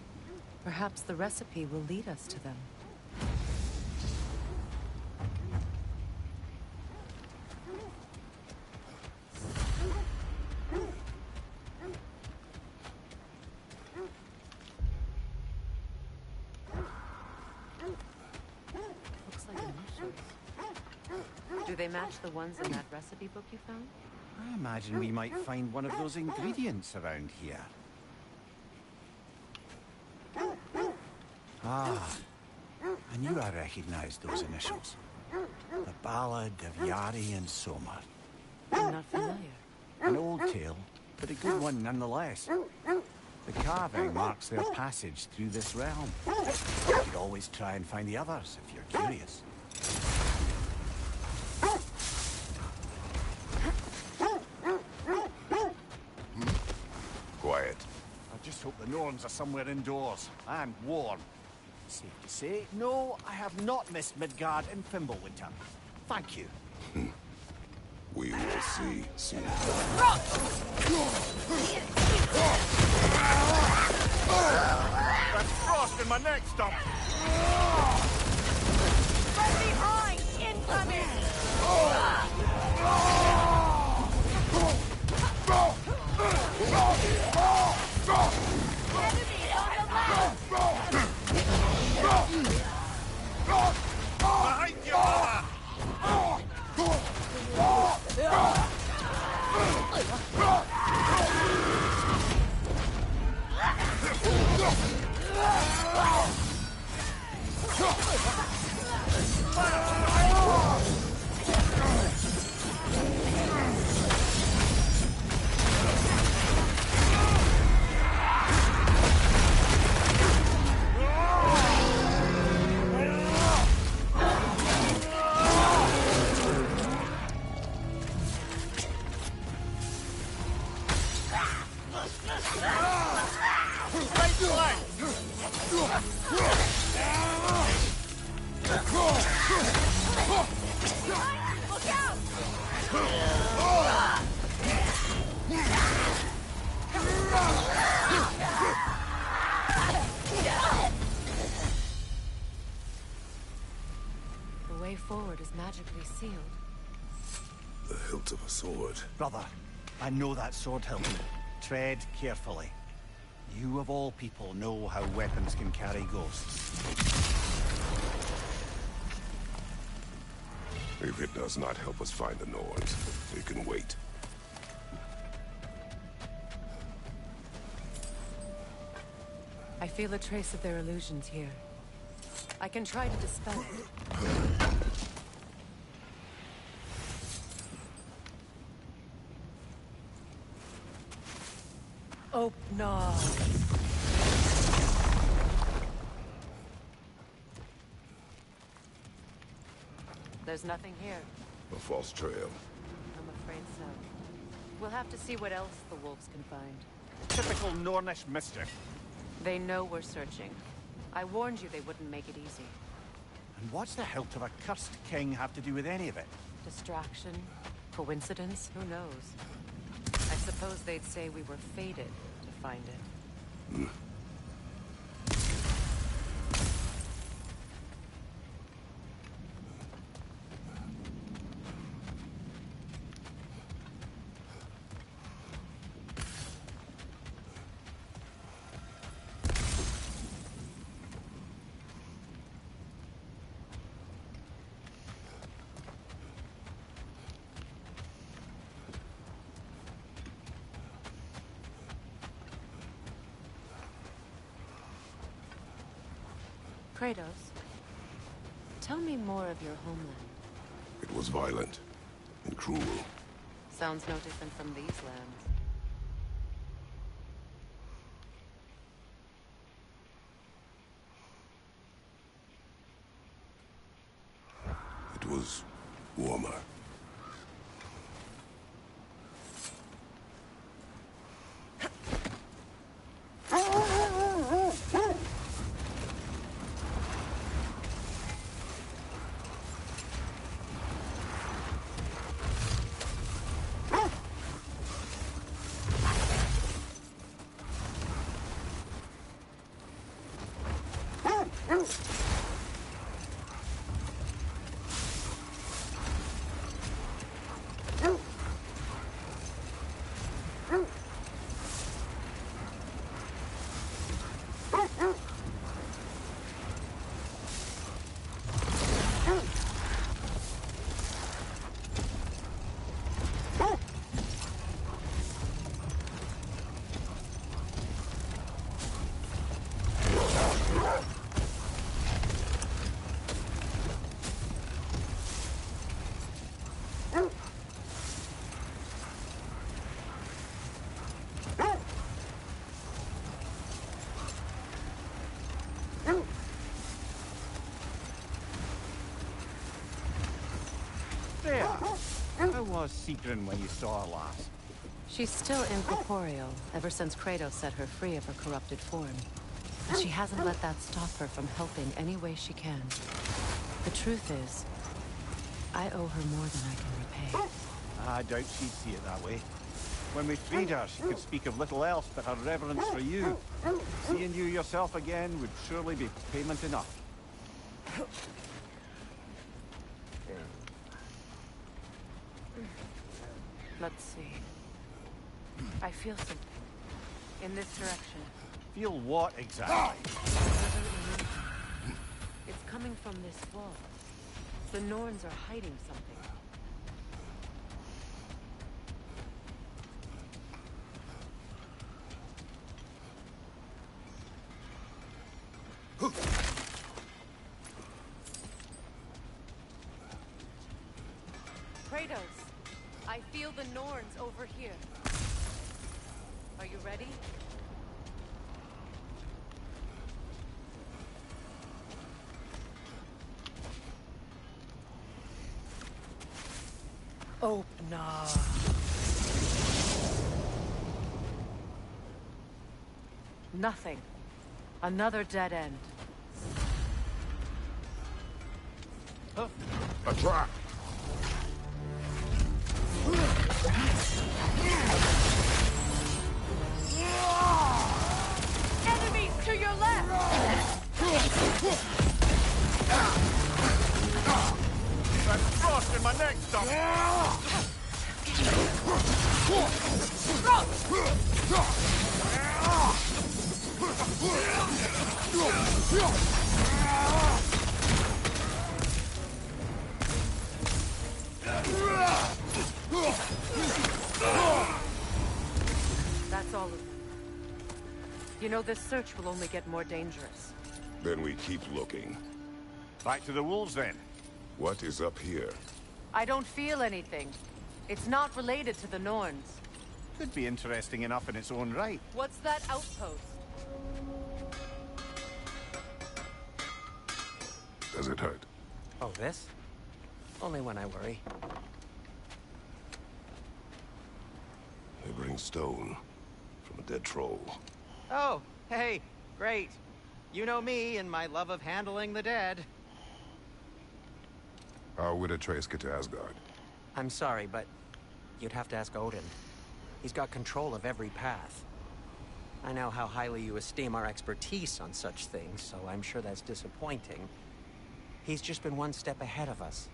Perhaps the recipe will lead us to them. Looks like initials. Do they match the ones in that recipe book you found? I imagine we might find one of those ingredients around here. Ah, I knew I recognized those initials. The Ballad of Yari and Soma. I'm not familiar. An old tale, but a good one nonetheless. The carving marks their passage through this realm. You could always try and find the others if you're curious. Quiet. I just hope the norns are somewhere indoors and warm. Safe to say, no, I have not missed Midgard in Fimbulwinter. Thank you. We will see soon. That's frost in my neck stump. From behind! Incoming! Enemies on the left! Behind you, mother! Look out! The way forward is magically sealed. The hilt of a sword. Brother, I know that sword hilt. Tread carefully. You of all people know how weapons can carry ghosts. If it does not help us find the Norns, we can wait. I feel a trace of their illusions here. I can try to dispel it. Oh, no. There's nothing here. A false trail. I'm afraid so. We'll have to see what else the wolves can find. Typical Nornish mischief. They know we're searching. I warned you they wouldn't make it easy. And what's the hilt of a cursed king have to do with any of it? Distraction? Coincidence? Who knows? I suppose they'd say we were fated to find it. Kratos, tell me more of your homeland. It was violent and cruel. Sounds no different from these lands. It was warmer. There. How was Seegrin when you saw her last? She's still incorporeal, ever since Kratos set her free of her corrupted form. But she hasn't let that stop her from helping any way she can. The truth is, I owe her more than I can repay. I doubt she'd see it that way. When we freed her, she could speak of little else but her reverence for you. Seeing you yourself again would surely be payment enough. Let's see. I feel something. In this direction. Feel what exactly? It's coming from this wall. The Norns are hiding something. Kratos, I feel the Norns over here. Are you ready? Open up. Nothing. Another dead end. A trap! Enemies to your left! I'm frost in my neck, stop! That's all of them. You know, this search will only get more dangerous. Then we keep looking. Back to the wolves, then. What is up here? I don't feel anything. It's not related to the Norns. Could be interesting enough in its own right. What's that outpost? Does it hurt? Oh, this? Only when I worry. They bring stone from a dead troll. Oh, hey, great. You know me and my love of handling the dead. How would Atreus get to Asgard? I'm sorry, but you'd have to ask Odin. He's got control of every path. I know how highly you esteem our expertise on such things, so I'm sure that's disappointing. He's just been one step ahead of us.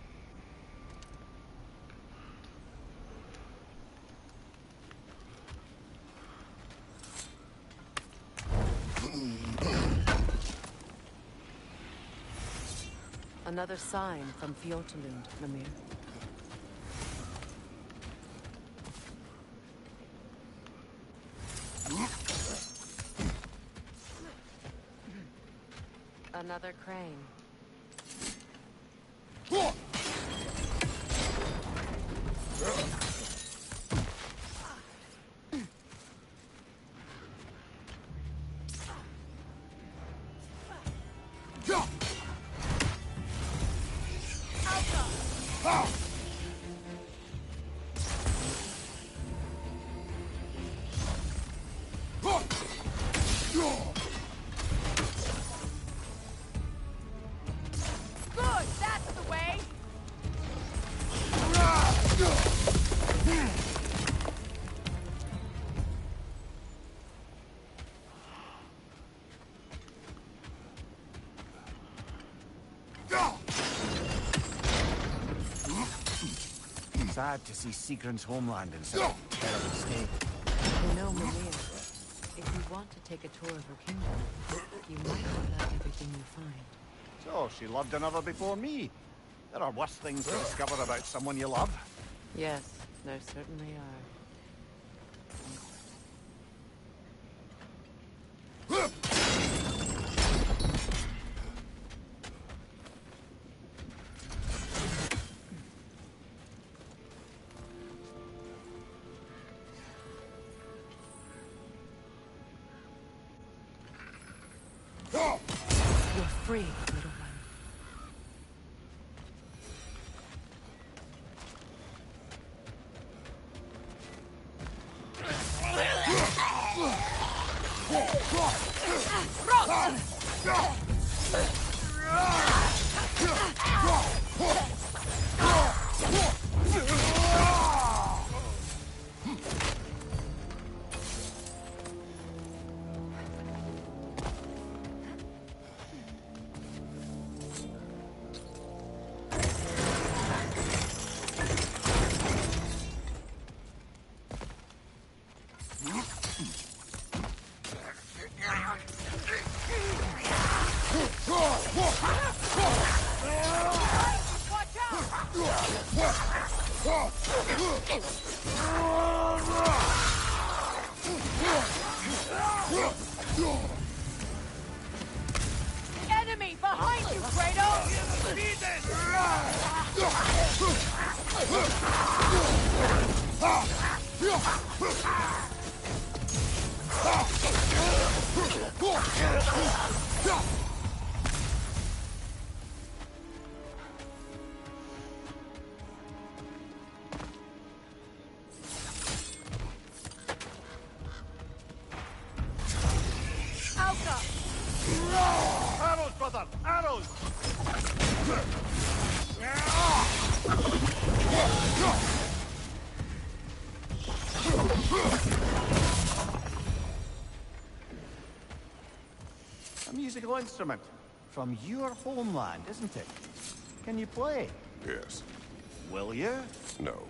Another sign from Fjotalund, Mimir. another crane. Good, that's the way. Sad to see Sigrun's homeland in such a terrible state. You know, Mimir, if you want to take a tour of her kingdom, you might not like everything you find. So, she loved another before me. There are worse things to discover about someone you love. Yes, there certainly are. You're free, little one. Enemy behind you, Kratos! Alka! Arrows, brother! Arrows! A musical instrument from your homeland, isn't it? Can you play? Yes. Will you? No.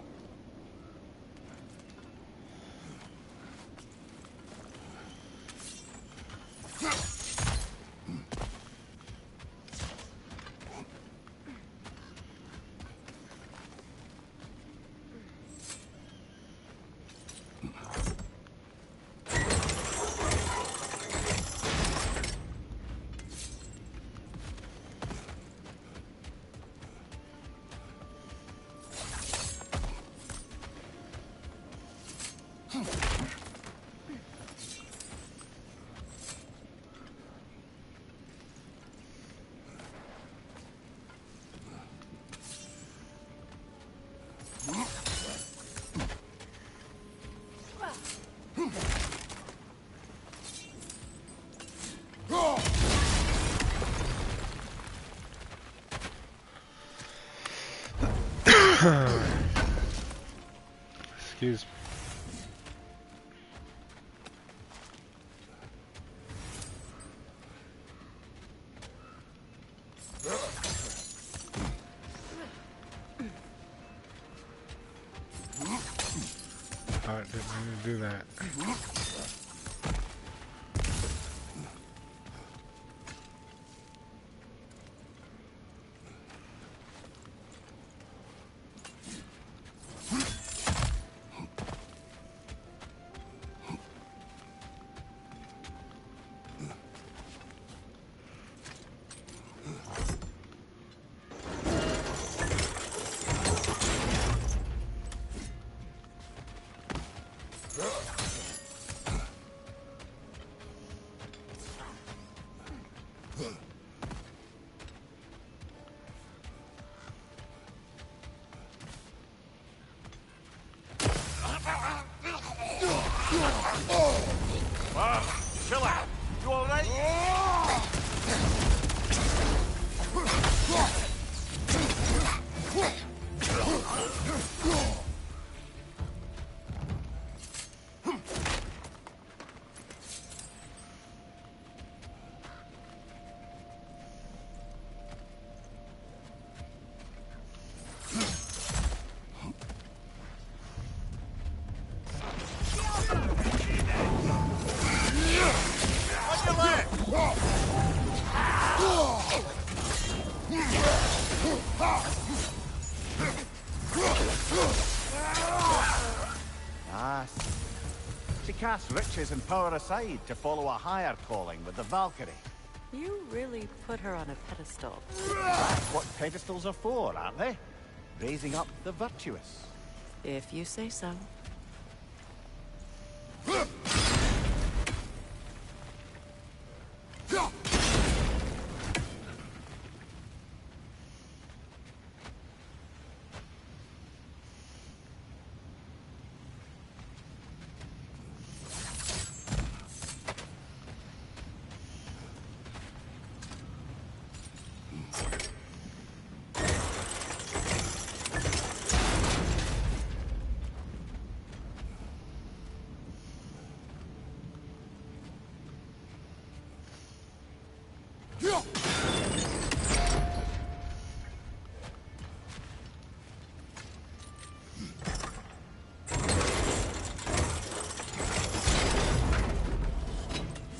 Excuse me. Oh, I didn't mean to do that. Wow, chill out. You all right? Ah, she casts riches and power aside to follow a higher calling with the Valkyrie. You really put her on a pedestal. That's what pedestals are for, aren't they? Raising up the virtuous. If you say so.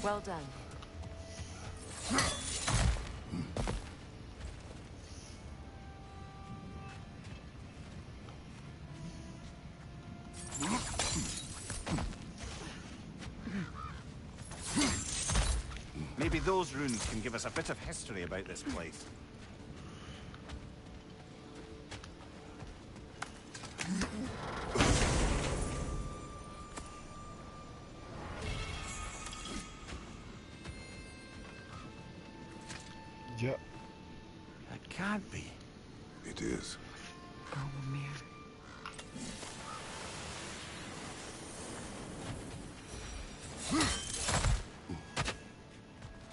Well done. Maybe those runes can give us a bit of history about this place. Yep. That can't be. It is. Oh, Mir.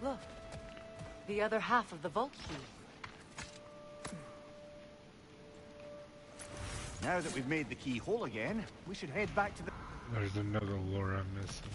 Look. The other half of the vault key. Now that we've made the key whole again, we should head back to the... There's another lore I'm missing.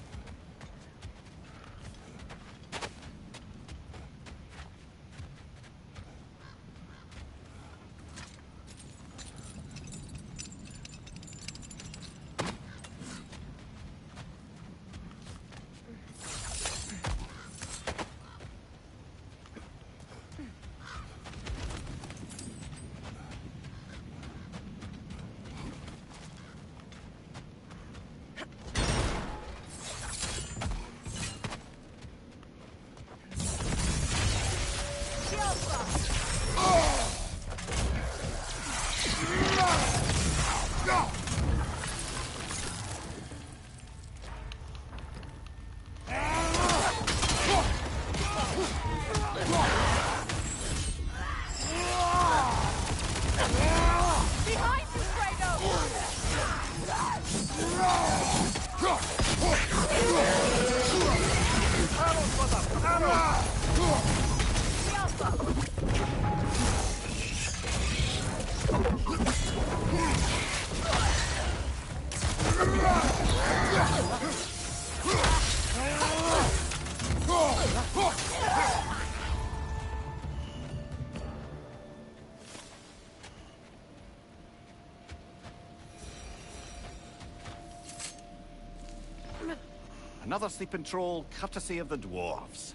Another sleeping troll, courtesy of the dwarves.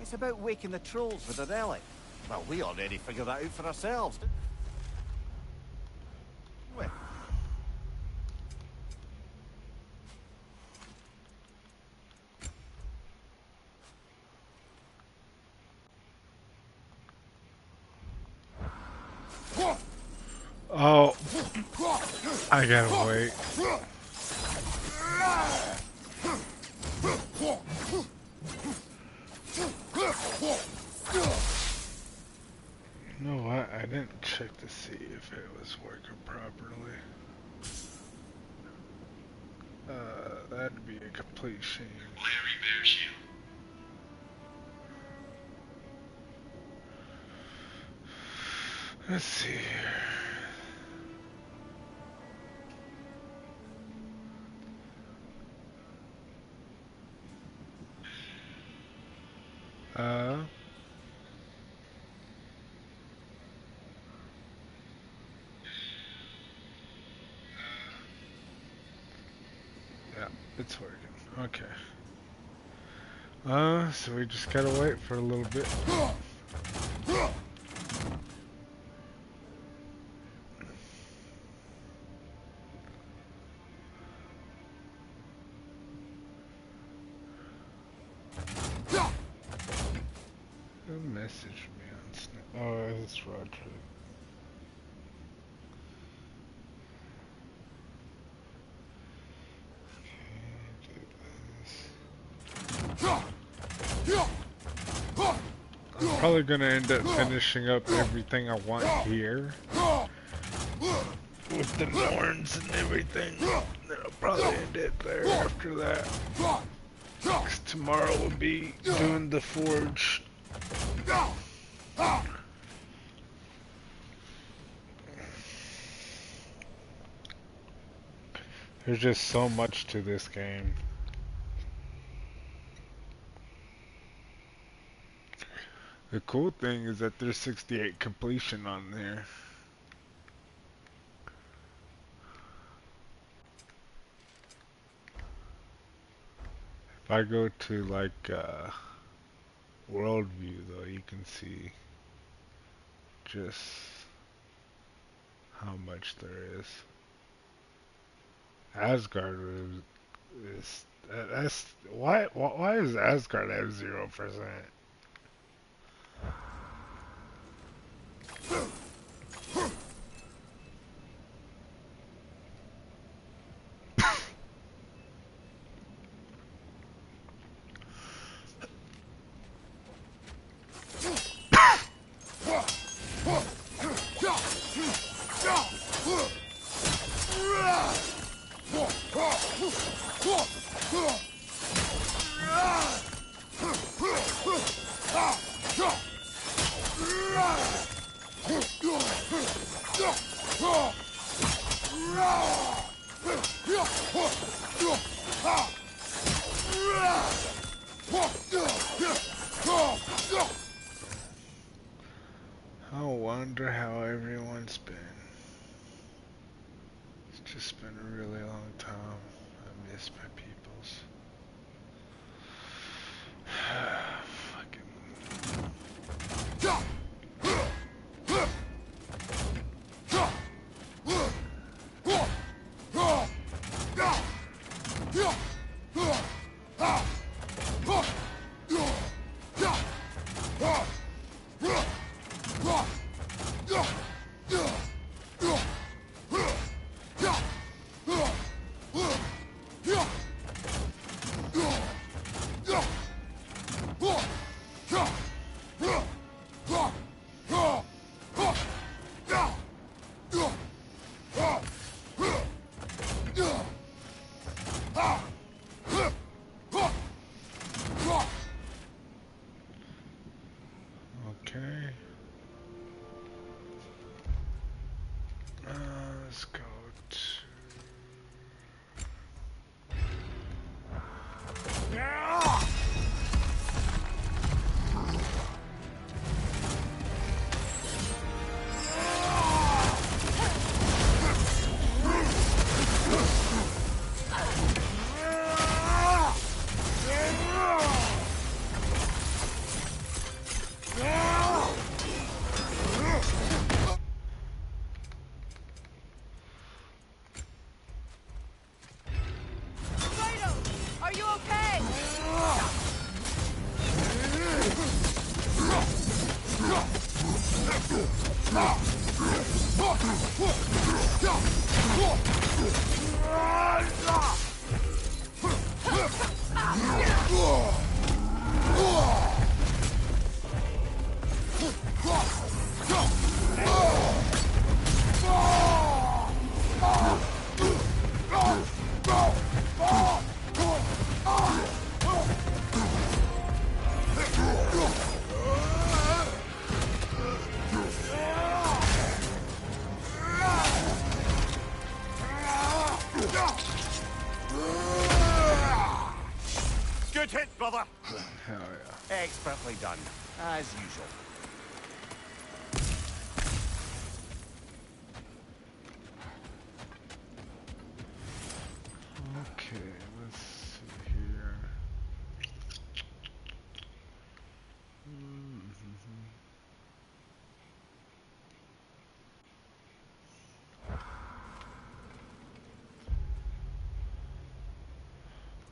It's about waking the trolls with a relic. Well, we already figured that out for ourselves. Well, Oh, I gotta wait. You know what? I didn't check to see if it was working properly. That would be a complete shame. Larry Bear Shield. Let's see here. Yeah, it's working. Okay. So we just gotta wait for a little bit. Who messaged me on Snap? Oh, it's Roger. I'm probably gonna end up finishing up everything I want here with the Norns and everything. Then I'll probably end it there after that. 'Cause tomorrow will be doing the forge. There's just so much to this game. The cool thing is that there's 68 completion on there. If I go to like world view though, you can see just how much there is. Asgard is that's why does Asgard have 0%? I wonder how everyone's been. It's just been a really long time. I miss my peoples. Fucking. Okay. Let's go to... Are you okay? Good hit, brother. Hell yeah. Expertly done, as usual. Okay, let's see here.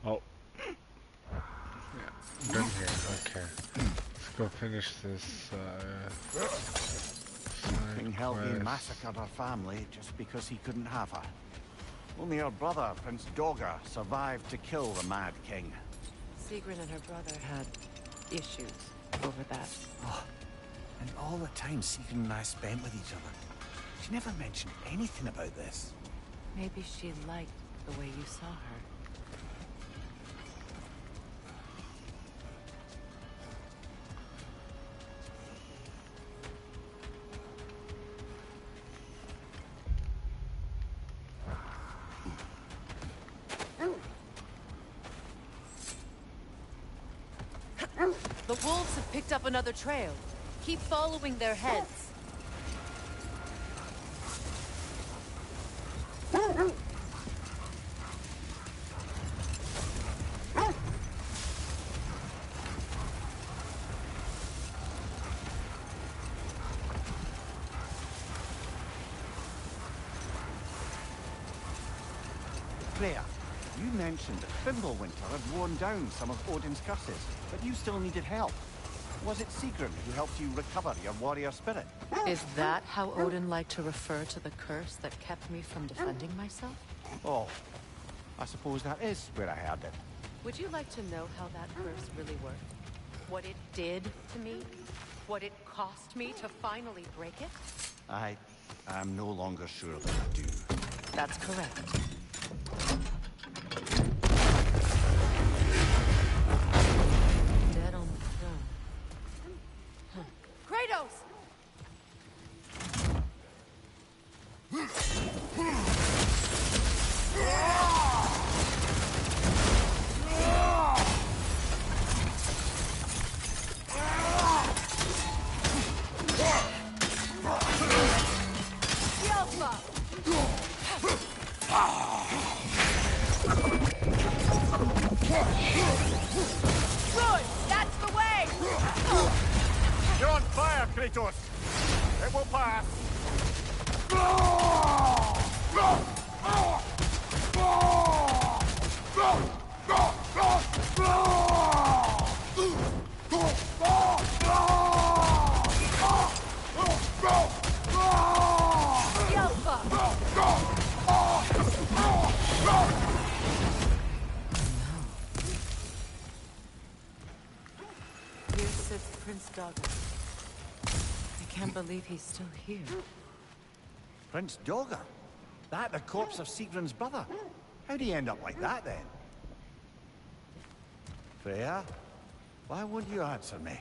Oh. Yeah, done here. Okay. Let's go finish this, King Helgi massacred her family just because he couldn't have her. Only her brother, Prince Dogger, survived to kill the Mad King. Sigrun and her brother had issues over that. Oh, and all the time Sigrun and I spent with each other. She never mentioned anything about this. Maybe she liked the way you saw her. The wolves have picked up another trail. Keep following their heads. Freya, you mentioned that Fimbulwinter had worn down some of Odin's curses, but you still needed help. Was it Sigrun who helped you recover your warrior spirit? Is that how Odin liked to refer to the curse that kept me from defending myself? Oh, I suppose that is where I heard it. Would you like to know how that curse really worked? What it did to me? What it cost me to finally break it? I'm no longer sure that I do. That's correct. Dead on the throne. Kratos! Good! That's the way! You're on fire, Kratos! It will pass! Here sits Prince Dogger. I can't believe he's still here. Prince Dogger? That the corpse of Sigrun's brother? How'd he end up like that, then? Freya? Why won't you answer me?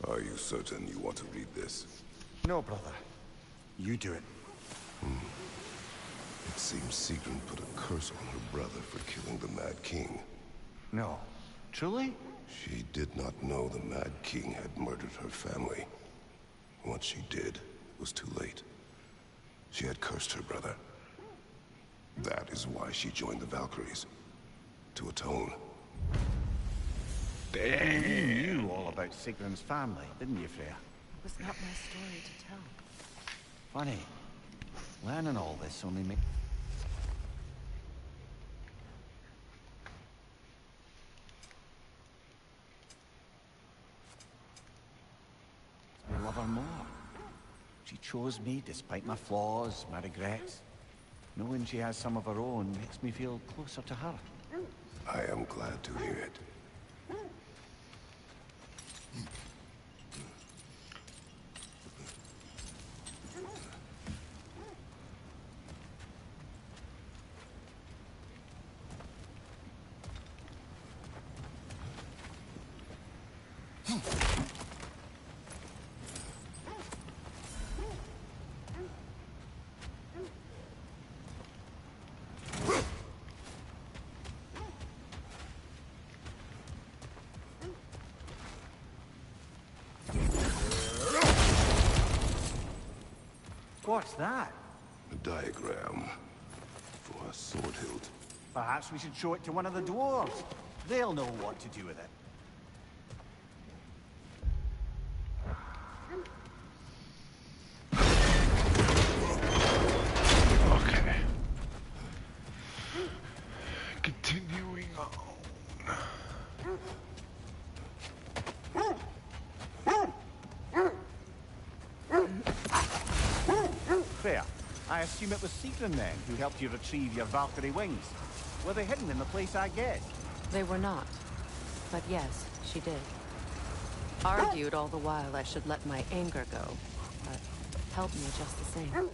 Are you certain you want to read this? No, brother. You do it. It seems Sigrun put a curse on her brother for killing the Mad King. No. Truly? She did not know the Mad King had murdered her family. Once she did, it was too late. She had cursed her brother. That is why she joined the Valkyries. To atone. Damn. You knew all about Sigrun's family, didn't you, Freya? It was not my story to tell. Funny. Learning all this only makes... I love her more. She chose me despite my flaws, my regrets. Knowing she has some of her own makes me feel closer to her. I am glad to hear it. What's that? A diagram for a sword hilt. Perhaps we should show it to one of the dwarves. They'll know what to do with it. Okay. Continuing on. Fair. I assume it was Sigrun then who helped you retrieve your Valkyrie wings. Were they hidden in the place I guessed? They were not. But yes, she did. Argued all the while I should let my anger go, but helped me just the same.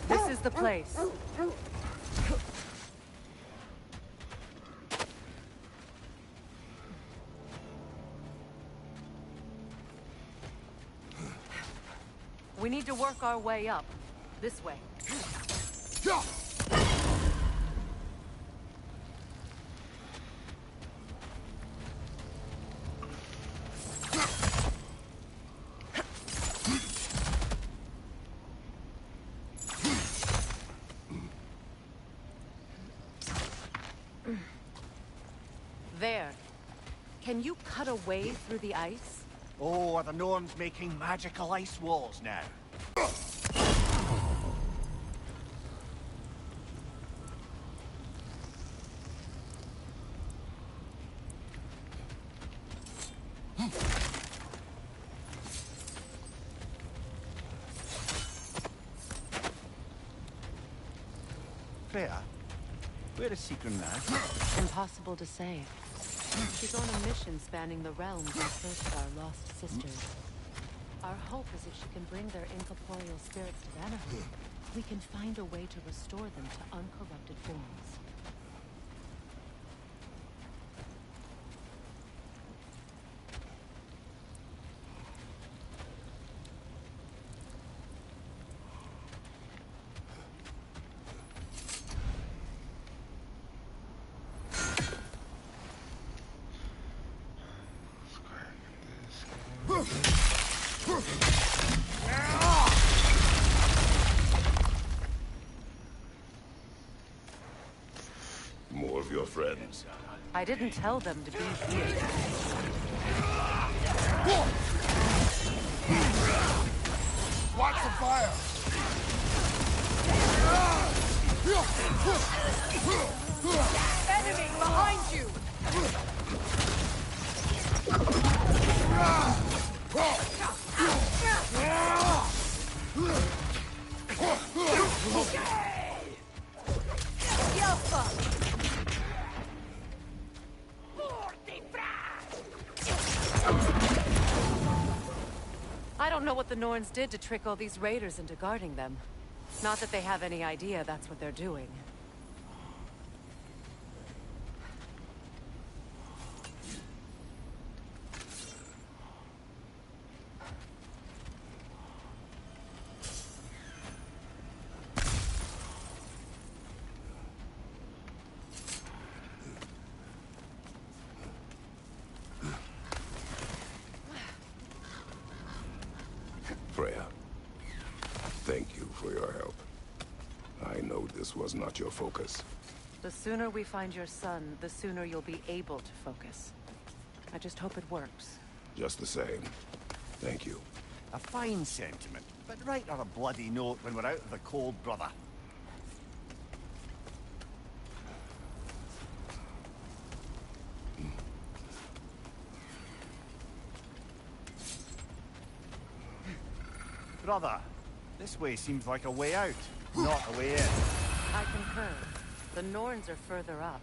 This is the place. We need to work our way up. This way. There. Can you cut a way through the ice? Oh, are the Norns making magical ice walls now? Freya, where is Sigrun now? Impossible to say. She's on a mission spanning the realms in search of our lost sisters. Our hope is if she can bring their incorporeal spirits to Vanaheim, we can find a way to restore them to uncorrupted forms. More of your friends. I didn't tell them to be here. Watch the fire! Enemy behind you! I don't know what the Norns did to trick all these raiders into guarding them. Not that they have any idea that's what they're doing. Freya, thank you for your help. I know this was not your focus. The sooner we find your son, the sooner you'll be able to focus. I just hope it works. Just the same, thank you. A fine sentiment, but write on a bloody note when we're out of the cold, brother. Brother, this way seems like a way out, not a way in. I concur. The Norns are further up.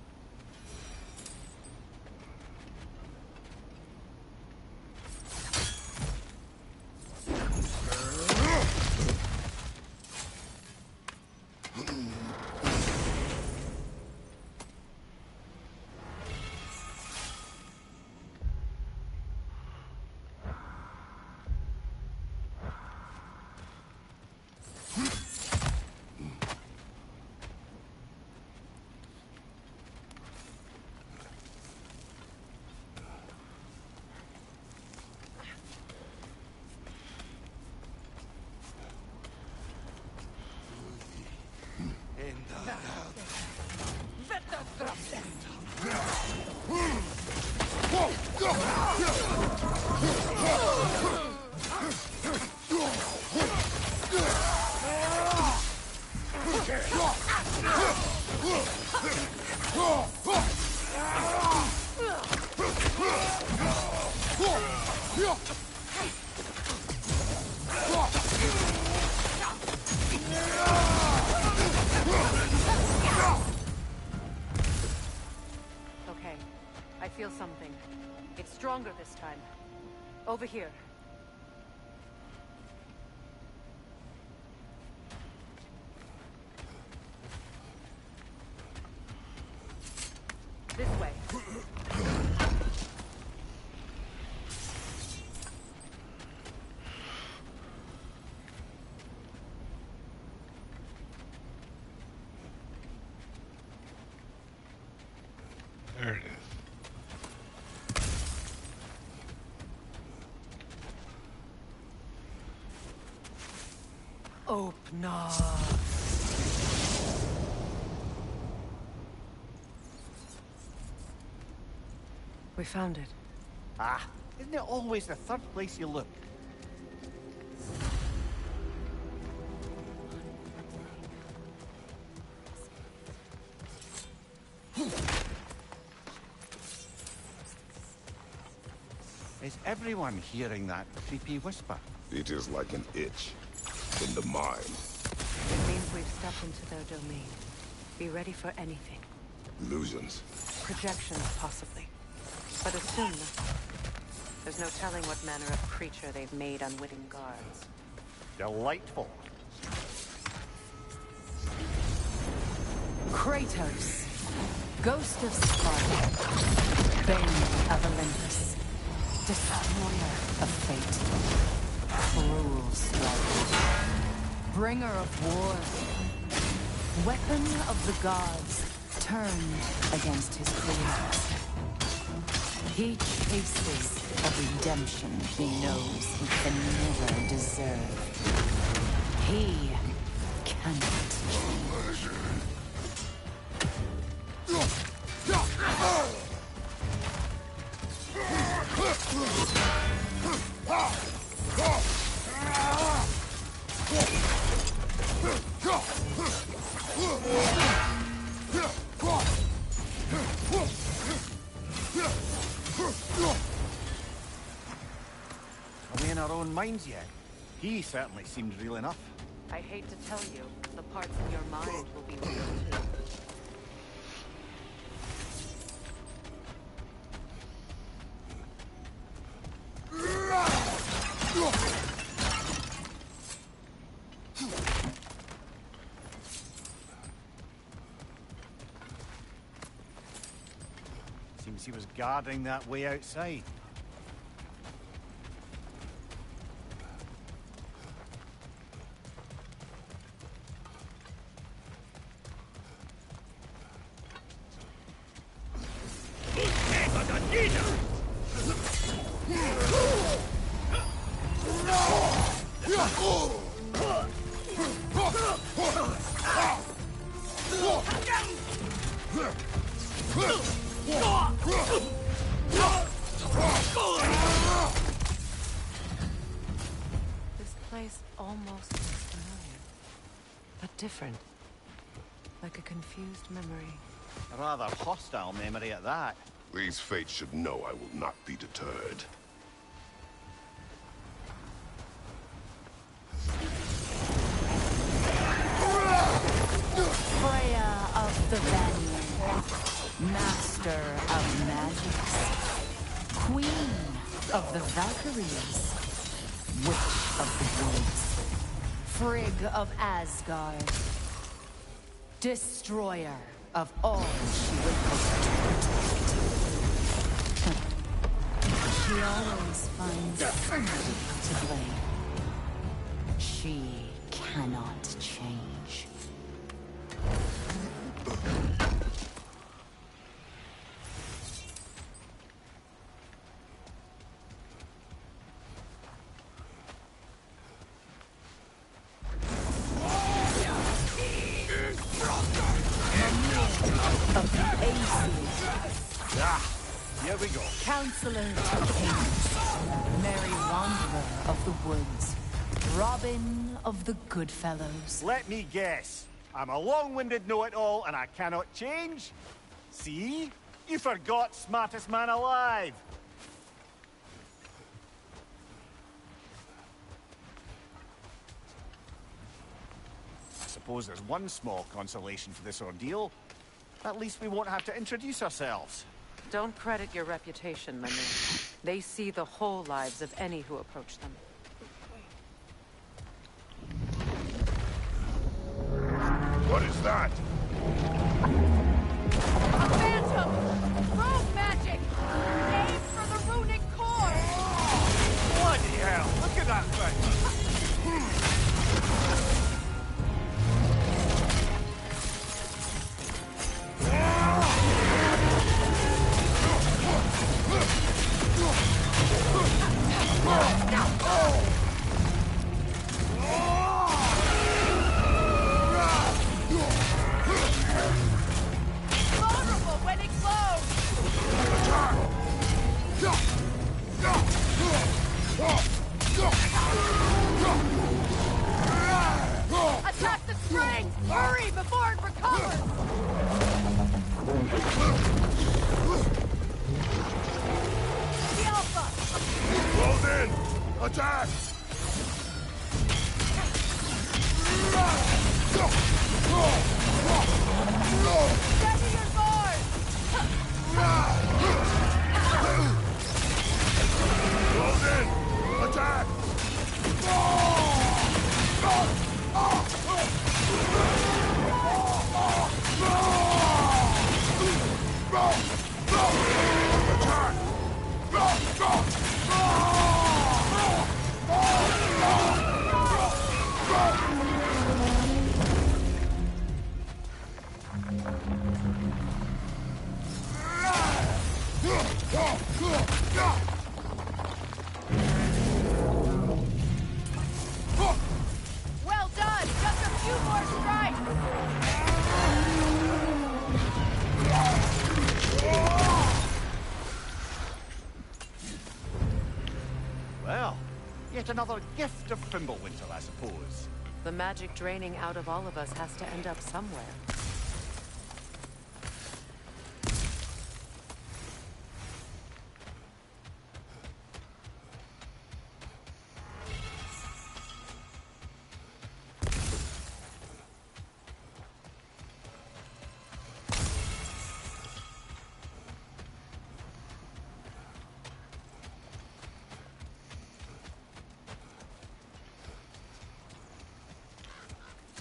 Okay, I feel something. It's stronger this time. Over here. This way. There it is. Open up. We found it. Ah, isn't it always the third place you look? Is everyone hearing that creepy whisper? It is like an itch in the mind. It means we've stepped into their domain. Be ready for anything. Illusions. Projections, possibly. But assume nothing. There's no telling what manner of creature they've made unwitting guards. Delightful. Kratos, Ghost of Sparta, Bane of Olympus, Destroyer of Fate, Cruel Strike, Bringer of War, Weapon of the Gods, turned against his creators. He chases a redemption he knows he can never deserve. He cannot change. Are we in our own minds yet? He certainly seemed real enough. I hate to tell you, the parts of your mind will be real too. Seems he was guarding that way outside. This place almost looks familiar, but different. Like a confused memory. A rather hostile memory at that. These fates should know I will not be deterred. Freya of the Vanguard, Master of Magics, Queen of the Valkyries, Witch of the Woods, Frigg of Asgard, Destroyer of all she would hope to protect. She always finds somebody to blame. She cannot change. Of the Aces. Here we go. Counselor to Kings, Merry Wanderer of the Woods, Robin of the Goodfellows. Let me guess. I'm a long-winded know-it-all and I cannot change? See? You forgot smartest man alive. suppose there's one small consolation for this ordeal. At least we won't have to introduce ourselves. Don't credit your reputation, my man. They see the whole lives of any who approach them. What is that? A phantom! Rogue magic! Aim for the runic core! Bloody hell! Look at that thing! Vulnerable when it glows! Attack the spring! Hurry before it recovers! The Alpha! Close in! Attack! Steady your guard! Close in! Attack! Well done! Just a few more strikes! Well, yet another gift of Fimbulwinter, I suppose. The magic draining out of all of us has to end up somewhere.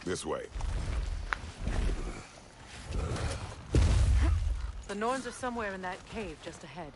This way. The Norns are somewhere in that cave just ahead.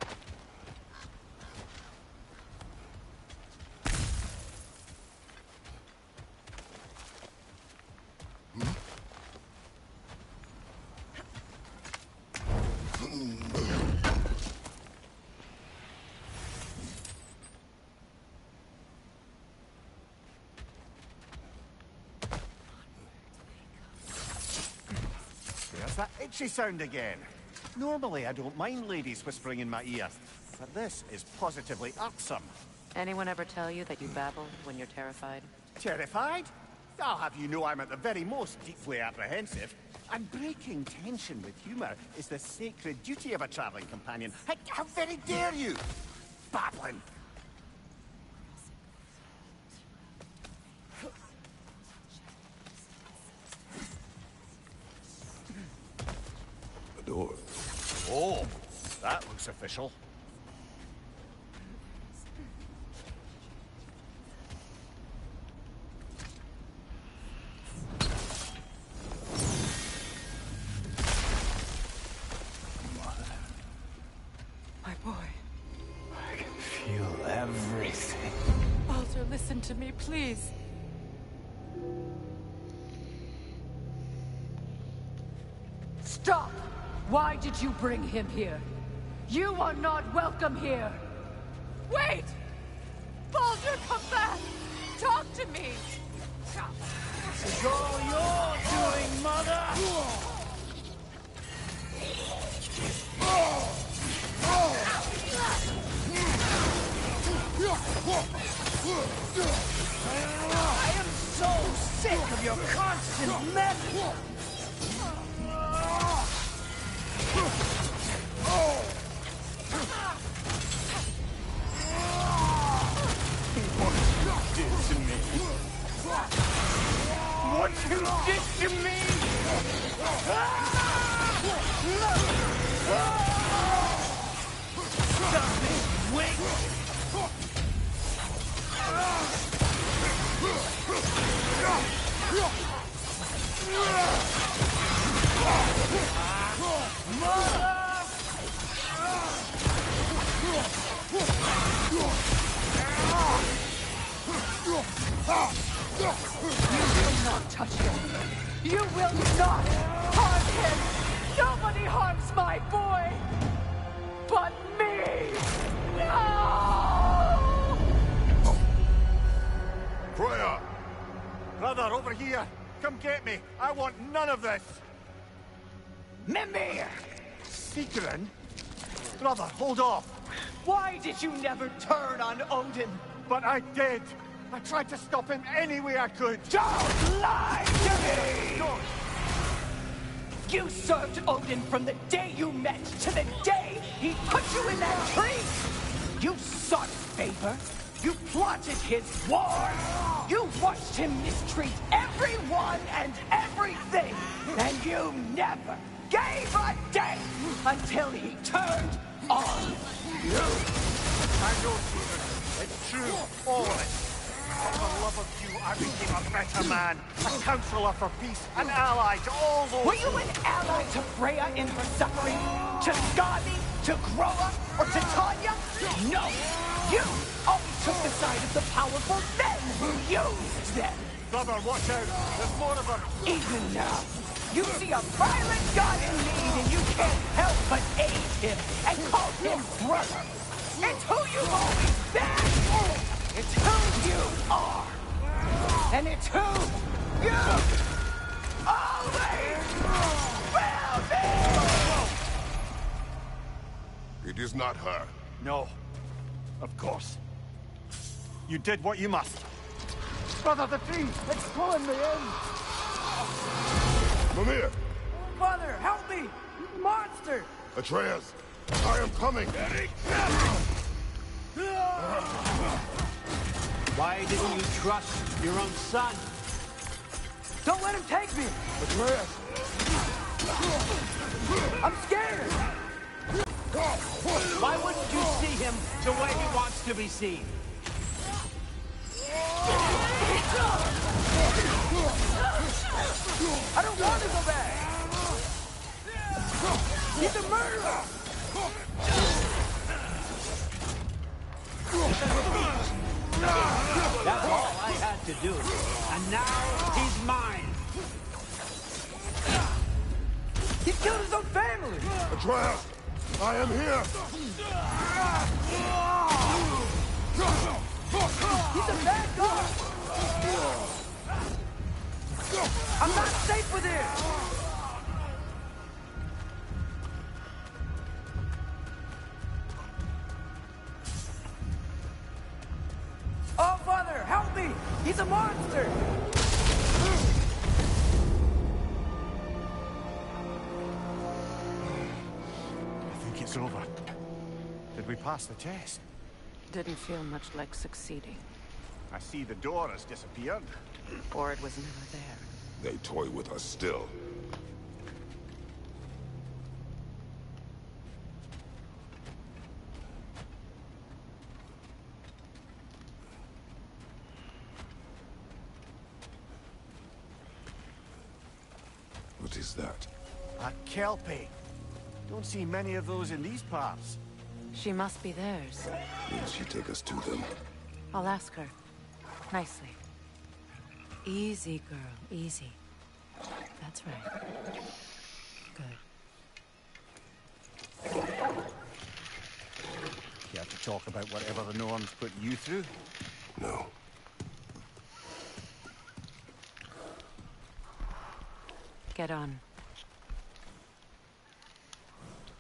There's that itchy sound again. Normally I don't mind ladies whispering in my ear, but this is positively irksome. Anyone ever tell you that you babble when you're terrified? Terrified? I'll have you know I'm at the very most deeply apprehensive. And breaking tension with humour is the sacred duty of a travelling companion. How very dare you! Babbling! The door. Oh, that looks official. My boy. I can feel everything. Walter, listen to me, please. Stop! Why did you bring him here? You are not welcome here! Wait! Baldur, come back! Talk to me! It's all you're doing, Mother! I am so sick of your constant meddling! What you this to me? Stop it! Wait! You will not touch him. You will not harm him. Nobody harms my boy but me. No! Freya! Brother, over here! Come get me! I want none of this! Mimir! Sigrun? Brother, hold off! Why did you never turn on Odin? But I did! I tried to stop him any way I could! Don't lie to me! You served Odin from the day you met to the day he put you in that tree! You sought favor! You plotted his war! You watched him mistreat everyone and everything! And you never gave a damn until he turned on you! I know, Sigrun. It's true, all of it. For the love of you, I became a better man, a counselor for peace, an ally to all those... Were you an ally to Freya in her suffering? To Skadi? To Groa? Or to Tanya? No! You always took the side of the powerful men who used them! Brother, watch out! There's more of them! Even now, you see a violent god in need and you can't help but aid him and call him brother! It's who you've always been! It's who you are! And it's who you always will be! It is not her. No. Of course. You did what you must. Brother, the tree! It's pulling me in! Mimir! Father, help me! Monster! Atreus! I am coming! Why didn't you trust your own son? Don't let him take me! Atreus! I'm scared! Why wouldn't you see him the way he wants to be seen? I don't want to go back! He's a murderer! That's all I had to do. And now he's mine. He killed his own family! Atreus! I am here! He's a bad guy! I'm not safe with him! Oh, Father, help me! He's a monster! I think it's over. Did we pass the test? Didn't feel much like succeeding. I see the door has disappeared. Or it was never there. They toy with us still. What is that? A Kelpie. Don't see many of those in these parts. She must be theirs. Will she take us to them? I'll ask her. Nicely. Easy, girl. Easy. That's right. Good. Care to talk about whatever the Norns put you through? No. Get on.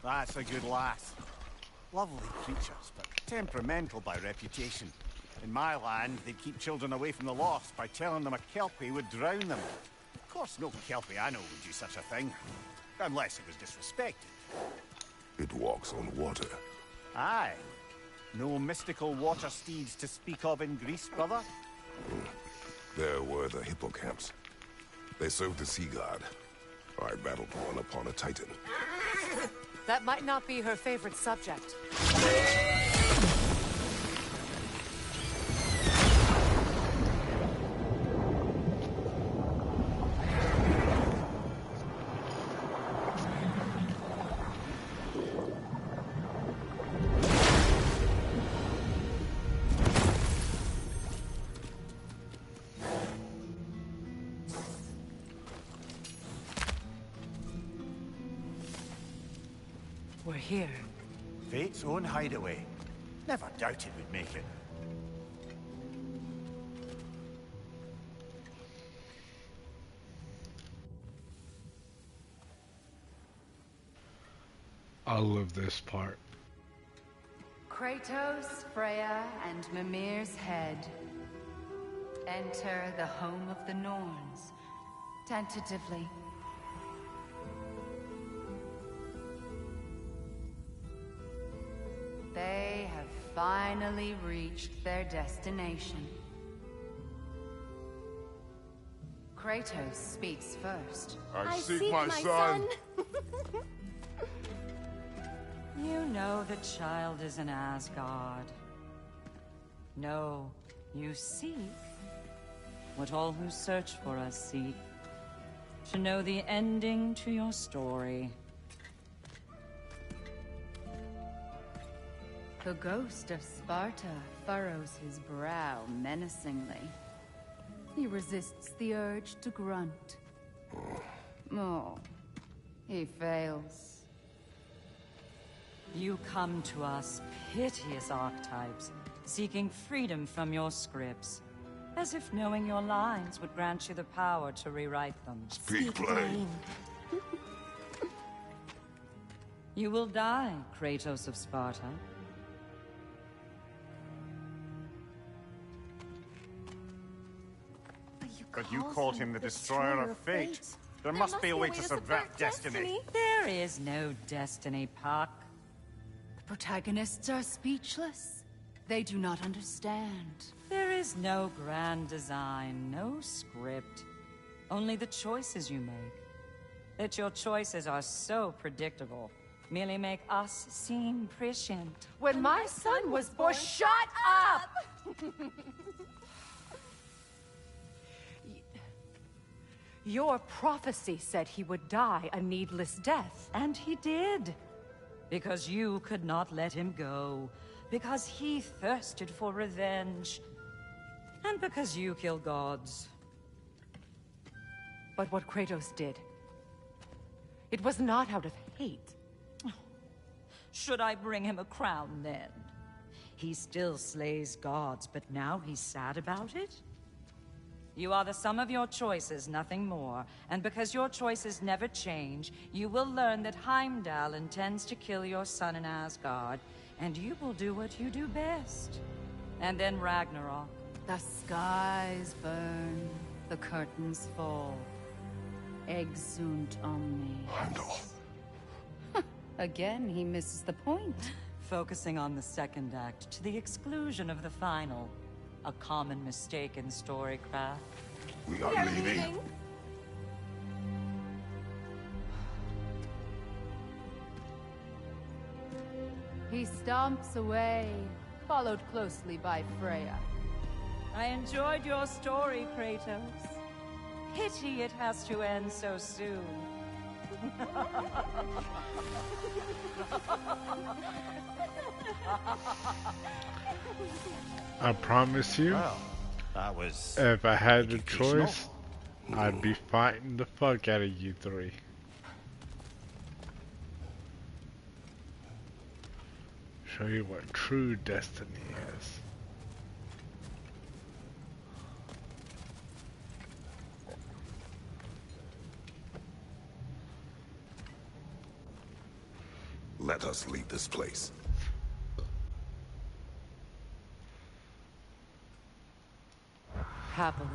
That's a good lass. Lovely creatures, but temperamental by reputation. In my land, they'd keep children away from the lost by telling them a Kelpie would drown them. Of course, no Kelpie I know would do such a thing. Unless it was disrespected. It walks on water. Aye. No mystical water steeds to speak of in Greece, brother? There were the hippocamps. They served the sea god. I battled one upon a titan. That might not be her favorite subject. We're here. Fate's own hideaway. Never doubted we'd make it. I love this part. Kratos, Freya, and Mimir's head. Enter the home of the Norns. Tentatively. They have finally reached their destination. Kratos speaks first. I seek my son. You know the child is an Asgard. No, you seek what all who search for us seek. To know the ending to your story. The ghost of Sparta furrows his brow menacingly. He resists the urge to grunt. Oh, he fails. You come to us, piteous archetypes, seeking freedom from your scripts. As if knowing your lines would grant you the power to rewrite them. Speak plain. You will die, Kratos of Sparta. But you called him the destroyer of fate. There must be a way to subvert destiny. There is no destiny, Puck. The protagonists are speechless. They do not understand. There is no grand design, no script. Only the choices you make. That your choices are so predictable merely make us seem prescient. When my son was born, shut up! Your prophecy said he would die a needless death. And he did. Because you could not let him go. Because he thirsted for revenge. And because you kill gods. But what Kratos did, it was not out of hate. Should I bring him a crown then? He still slays gods, but now he's sad about it? You are the sum of your choices, nothing more. And because your choices never change, you will learn that Heimdall intends to kill your son in Asgard, and you will do what you do best. And then Ragnarok. The skies burn, the curtains fall. Exunt omnes. Heimdall. Again, he misses the point. Focusing on the second act to the exclusion of the final. A common mistake in storycraft. We are leaving. He stomps away, followed closely by Freya. I enjoyed your story, Kratos. Pity it has to end so soon. I promise you, Well, that was... if I had the choice, I'd be fighting the fuck out of you three. Show you what true destiny is. Let us leave this place. Happily.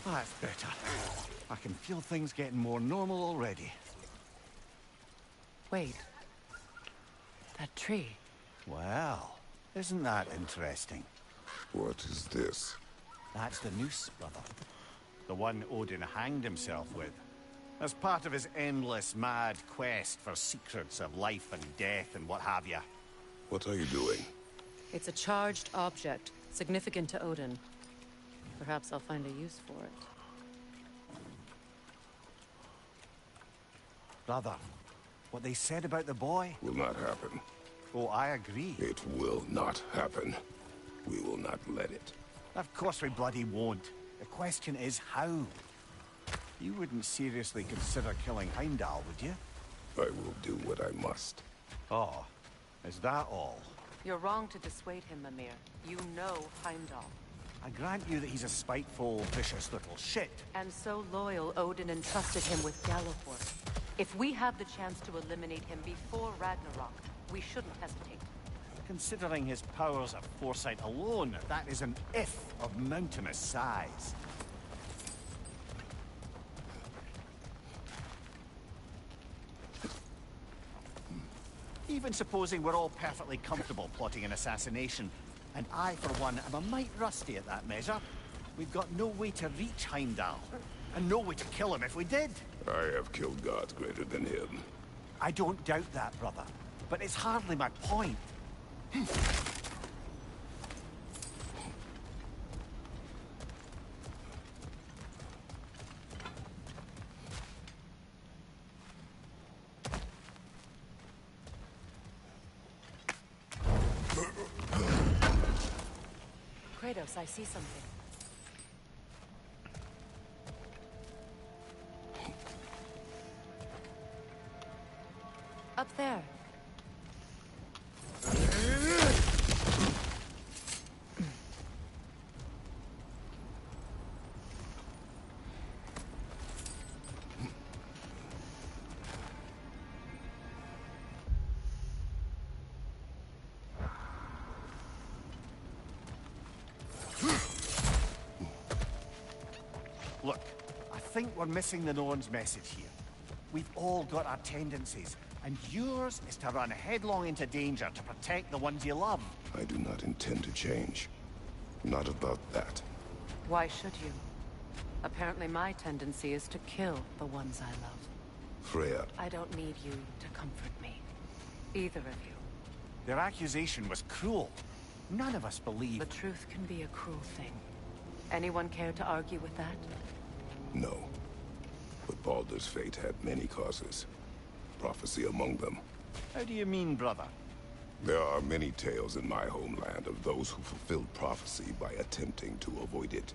That's better. I can feel things getting more normal already. Wait. That tree. Well, isn't that interesting? What is this? That's the noose, brother. The one Odin hanged himself with. As part of his endless, mad quest for secrets of life and death and what have you. What are you doing? It's a charged object, significant to Odin. Perhaps I'll find a use for it. Brother, what they said about the boy? Will not happen. Oh, I agree. It will not happen. We will not let it. Of course we bloody won't. The question is how? You wouldn't seriously consider killing Heimdall, would you? I will do what I must. Oh, is that all? You're wrong to dissuade him, Mimir. You know Heimdall. I grant you that he's a spiteful, vicious little shit. And so loyal, Odin entrusted him with Galliford. If we have the chance to eliminate him before Ragnarok, we shouldn't hesitate. Considering his powers of foresight alone, that is an if of mountainous size. Even supposing we're all perfectly comfortable plotting an assassination, and I, for one, am a mite rusty at that measure, we've got no way to reach Heimdall, and no way to kill him if we did. I have killed gods greater than him. I don't doubt that, brother, but it's hardly my point. Kratos, I see something. Up there. Look, I think we're missing the Norn's message here. We've all got our tendencies, and yours is to run headlong into danger to protect the ones you love. I do not intend to change. Not about that. Why should you? Apparently my tendency is to kill the ones I love. Freya. I don't need you to comfort me. Either of you. Their accusation was cruel. None of us believe... The truth can be a cruel thing. Anyone care to argue with that? No. But Baldur's fate had many causes. Prophecy among them. How do you mean, brother? There are many tales in my homeland of those who fulfilled prophecy by attempting to avoid it.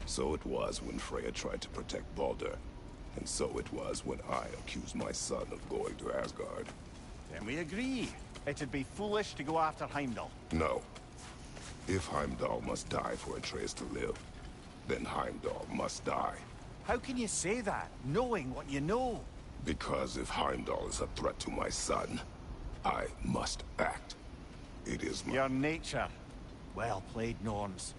So it was when Freya tried to protect Baldur. And so it was when I accused my son of going to Asgard. Then we agree. It'd be foolish to go after Heimdall. No. If Heimdall must die for Atreus to live, then Heimdall must die. How can you say that, knowing what you know? Because if Heimdall is a threat to my son, I must act. It is my... Your nature. Well played, Norns.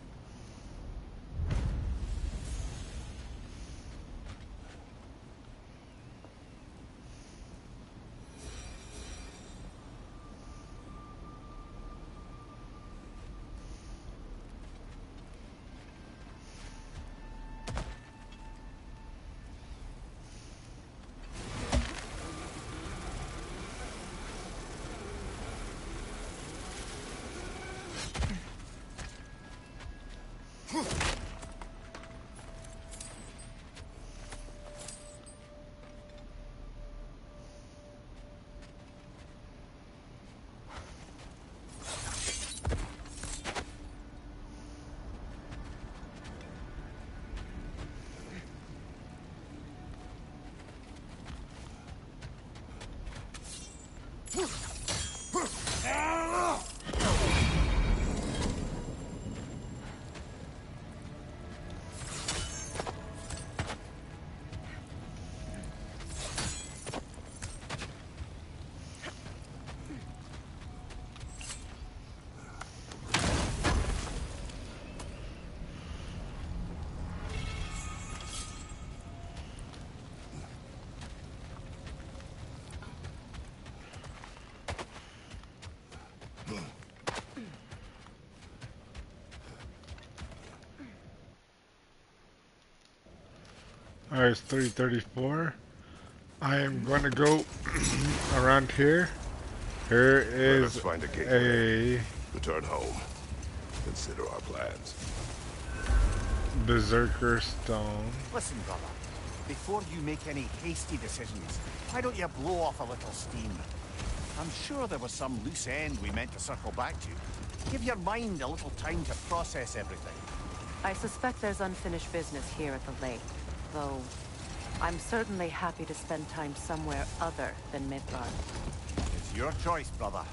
Alright, it's 3:34. I am going to go around here. Here is find a a... gateway. Return home. Consider our plans. Berserker Stone. Listen, brother. Before you make any hasty decisions, why don't you blow off a little steam? I'm sure there was some loose end we meant to circle back to. Give your mind a little time to process everything. I suspect there's unfinished business here at the lake, though I'm certainly happy to spend time somewhere other than Midgard. It's your choice, brother.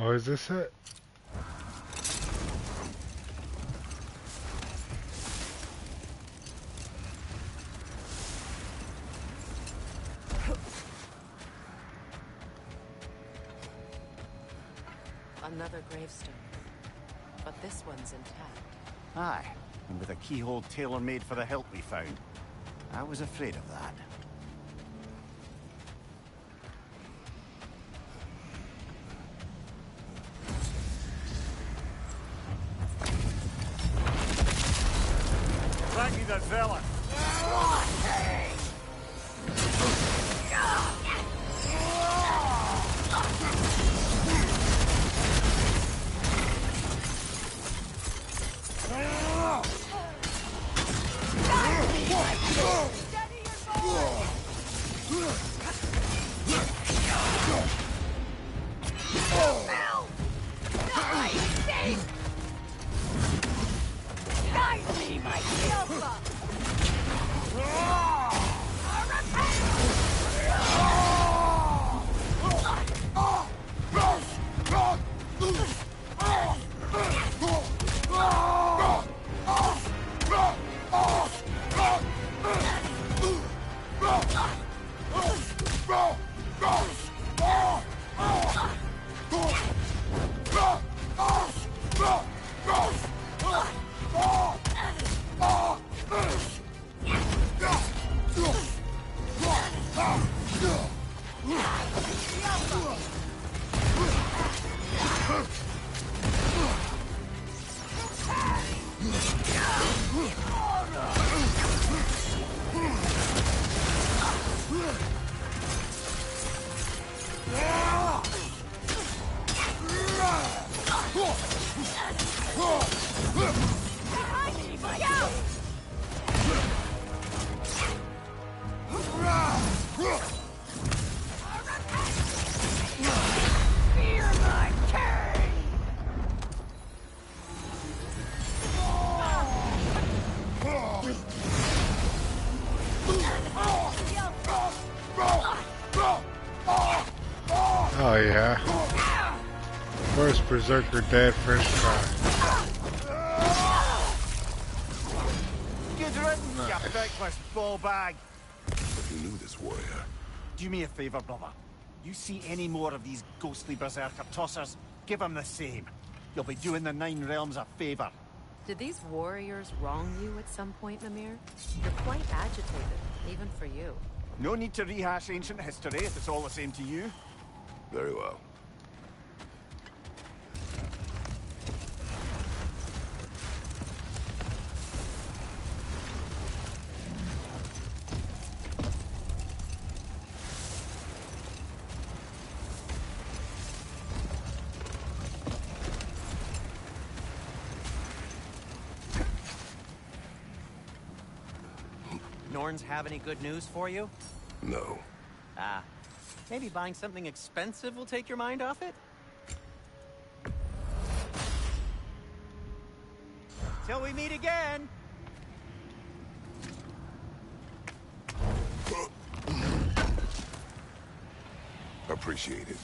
Oh, is this it? Another gravestone. But this one's intact. Aye, and with a keyhole tailor-made for the hilt we found. I was afraid of that. Ragni the Zealot! Oh yeah. First Berserker dead first try. Good riddance, you feckless ball bag. But you knew this warrior. Do me a favor, brother. You see any more of these ghostly berserker tossers, give them the same. You'll be doing the Nine Realms a favor. Did these warriors wrong you at some point, Mimir? You're quite agitated, even for you. No need to rehash ancient history if it's all the same to you. Very well. Norns have any good news for you? No. Ah, maybe buying something expensive will take your mind off it? Till we meet again! Appreciate it.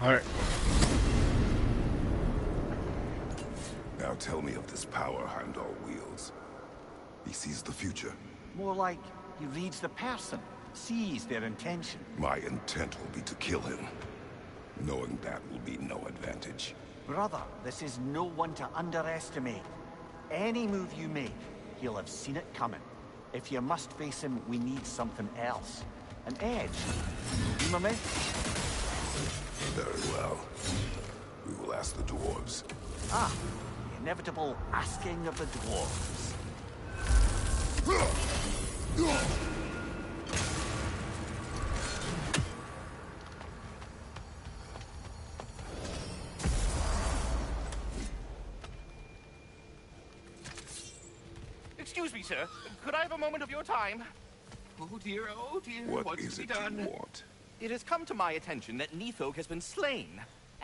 Alright. Now tell me of this power Heimdall wields. He sees the future. More like he reads the person, sees their intention. My intent will be to kill him. Knowing that will be no advantage. Brother, this is no one to underestimate. Any move you make, he'll have seen it coming. If you must face him, we need something else. An edge. You my mate? Very well. We will ask the dwarves. Ah, the inevitable asking of the dwarves. Excuse me, sir. Could I have a moment of your time? Oh dear, What what's is to be it done? you want? It has come to my attention that Nithog has been slain,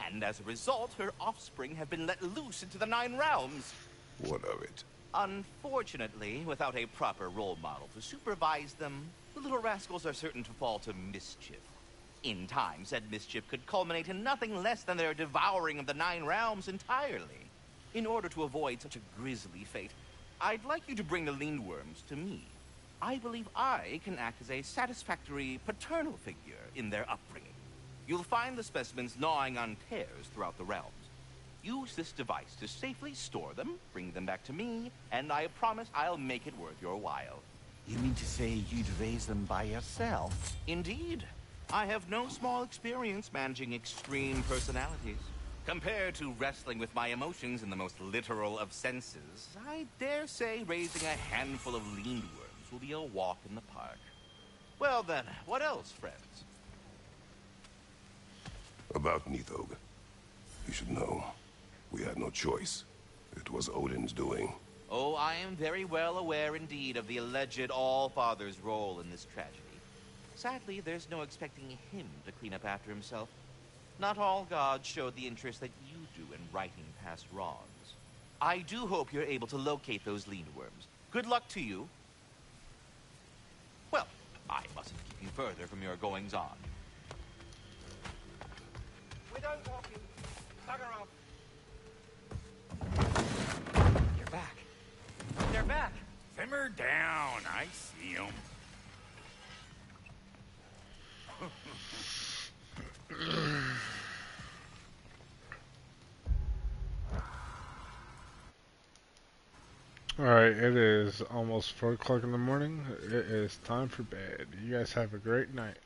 and as a result, her offspring have been let loose into the Nine Realms. What of it? Unfortunately, without a proper role model to supervise them, the little rascals are certain to fall to mischief. In time, said mischief could culminate in nothing less than their devouring of the Nine Realms entirely. In order to avoid such a grisly fate, I'd like you to bring the Lindworms to me. I believe I can act as a satisfactory paternal figure in their upbringing. You'll find the specimens gnawing on tears throughout the realms. Use this device to safely store them, bring them back to me, and I promise I'll make it worth your while. You mean to say you'd raise them by yourself? Indeed. I have no small experience managing extreme personalities. Compared to wrestling with my emotions in the most literal of senses, I dare say raising a handful of Lindworms will be a walk in the park. Well then, what else, friends? About Nithog. You should know. We had no choice. It was Odin's doing. Oh, I am very well aware indeed of the alleged All-Father's role in this tragedy. Sadly, there's no expecting him to clean up after himself. Not all gods showed the interest that you do in righting past wrongs. I do hope you're able to locate those Lindworms. Good luck to you. Well, I mustn't keep you further from your goings-on. We don't walk you. Bugger off. You're back. They're back. Simmer down. I see them. Alright, it is almost 4 o'clock in the morning. It is time for bed. You guys have a great night.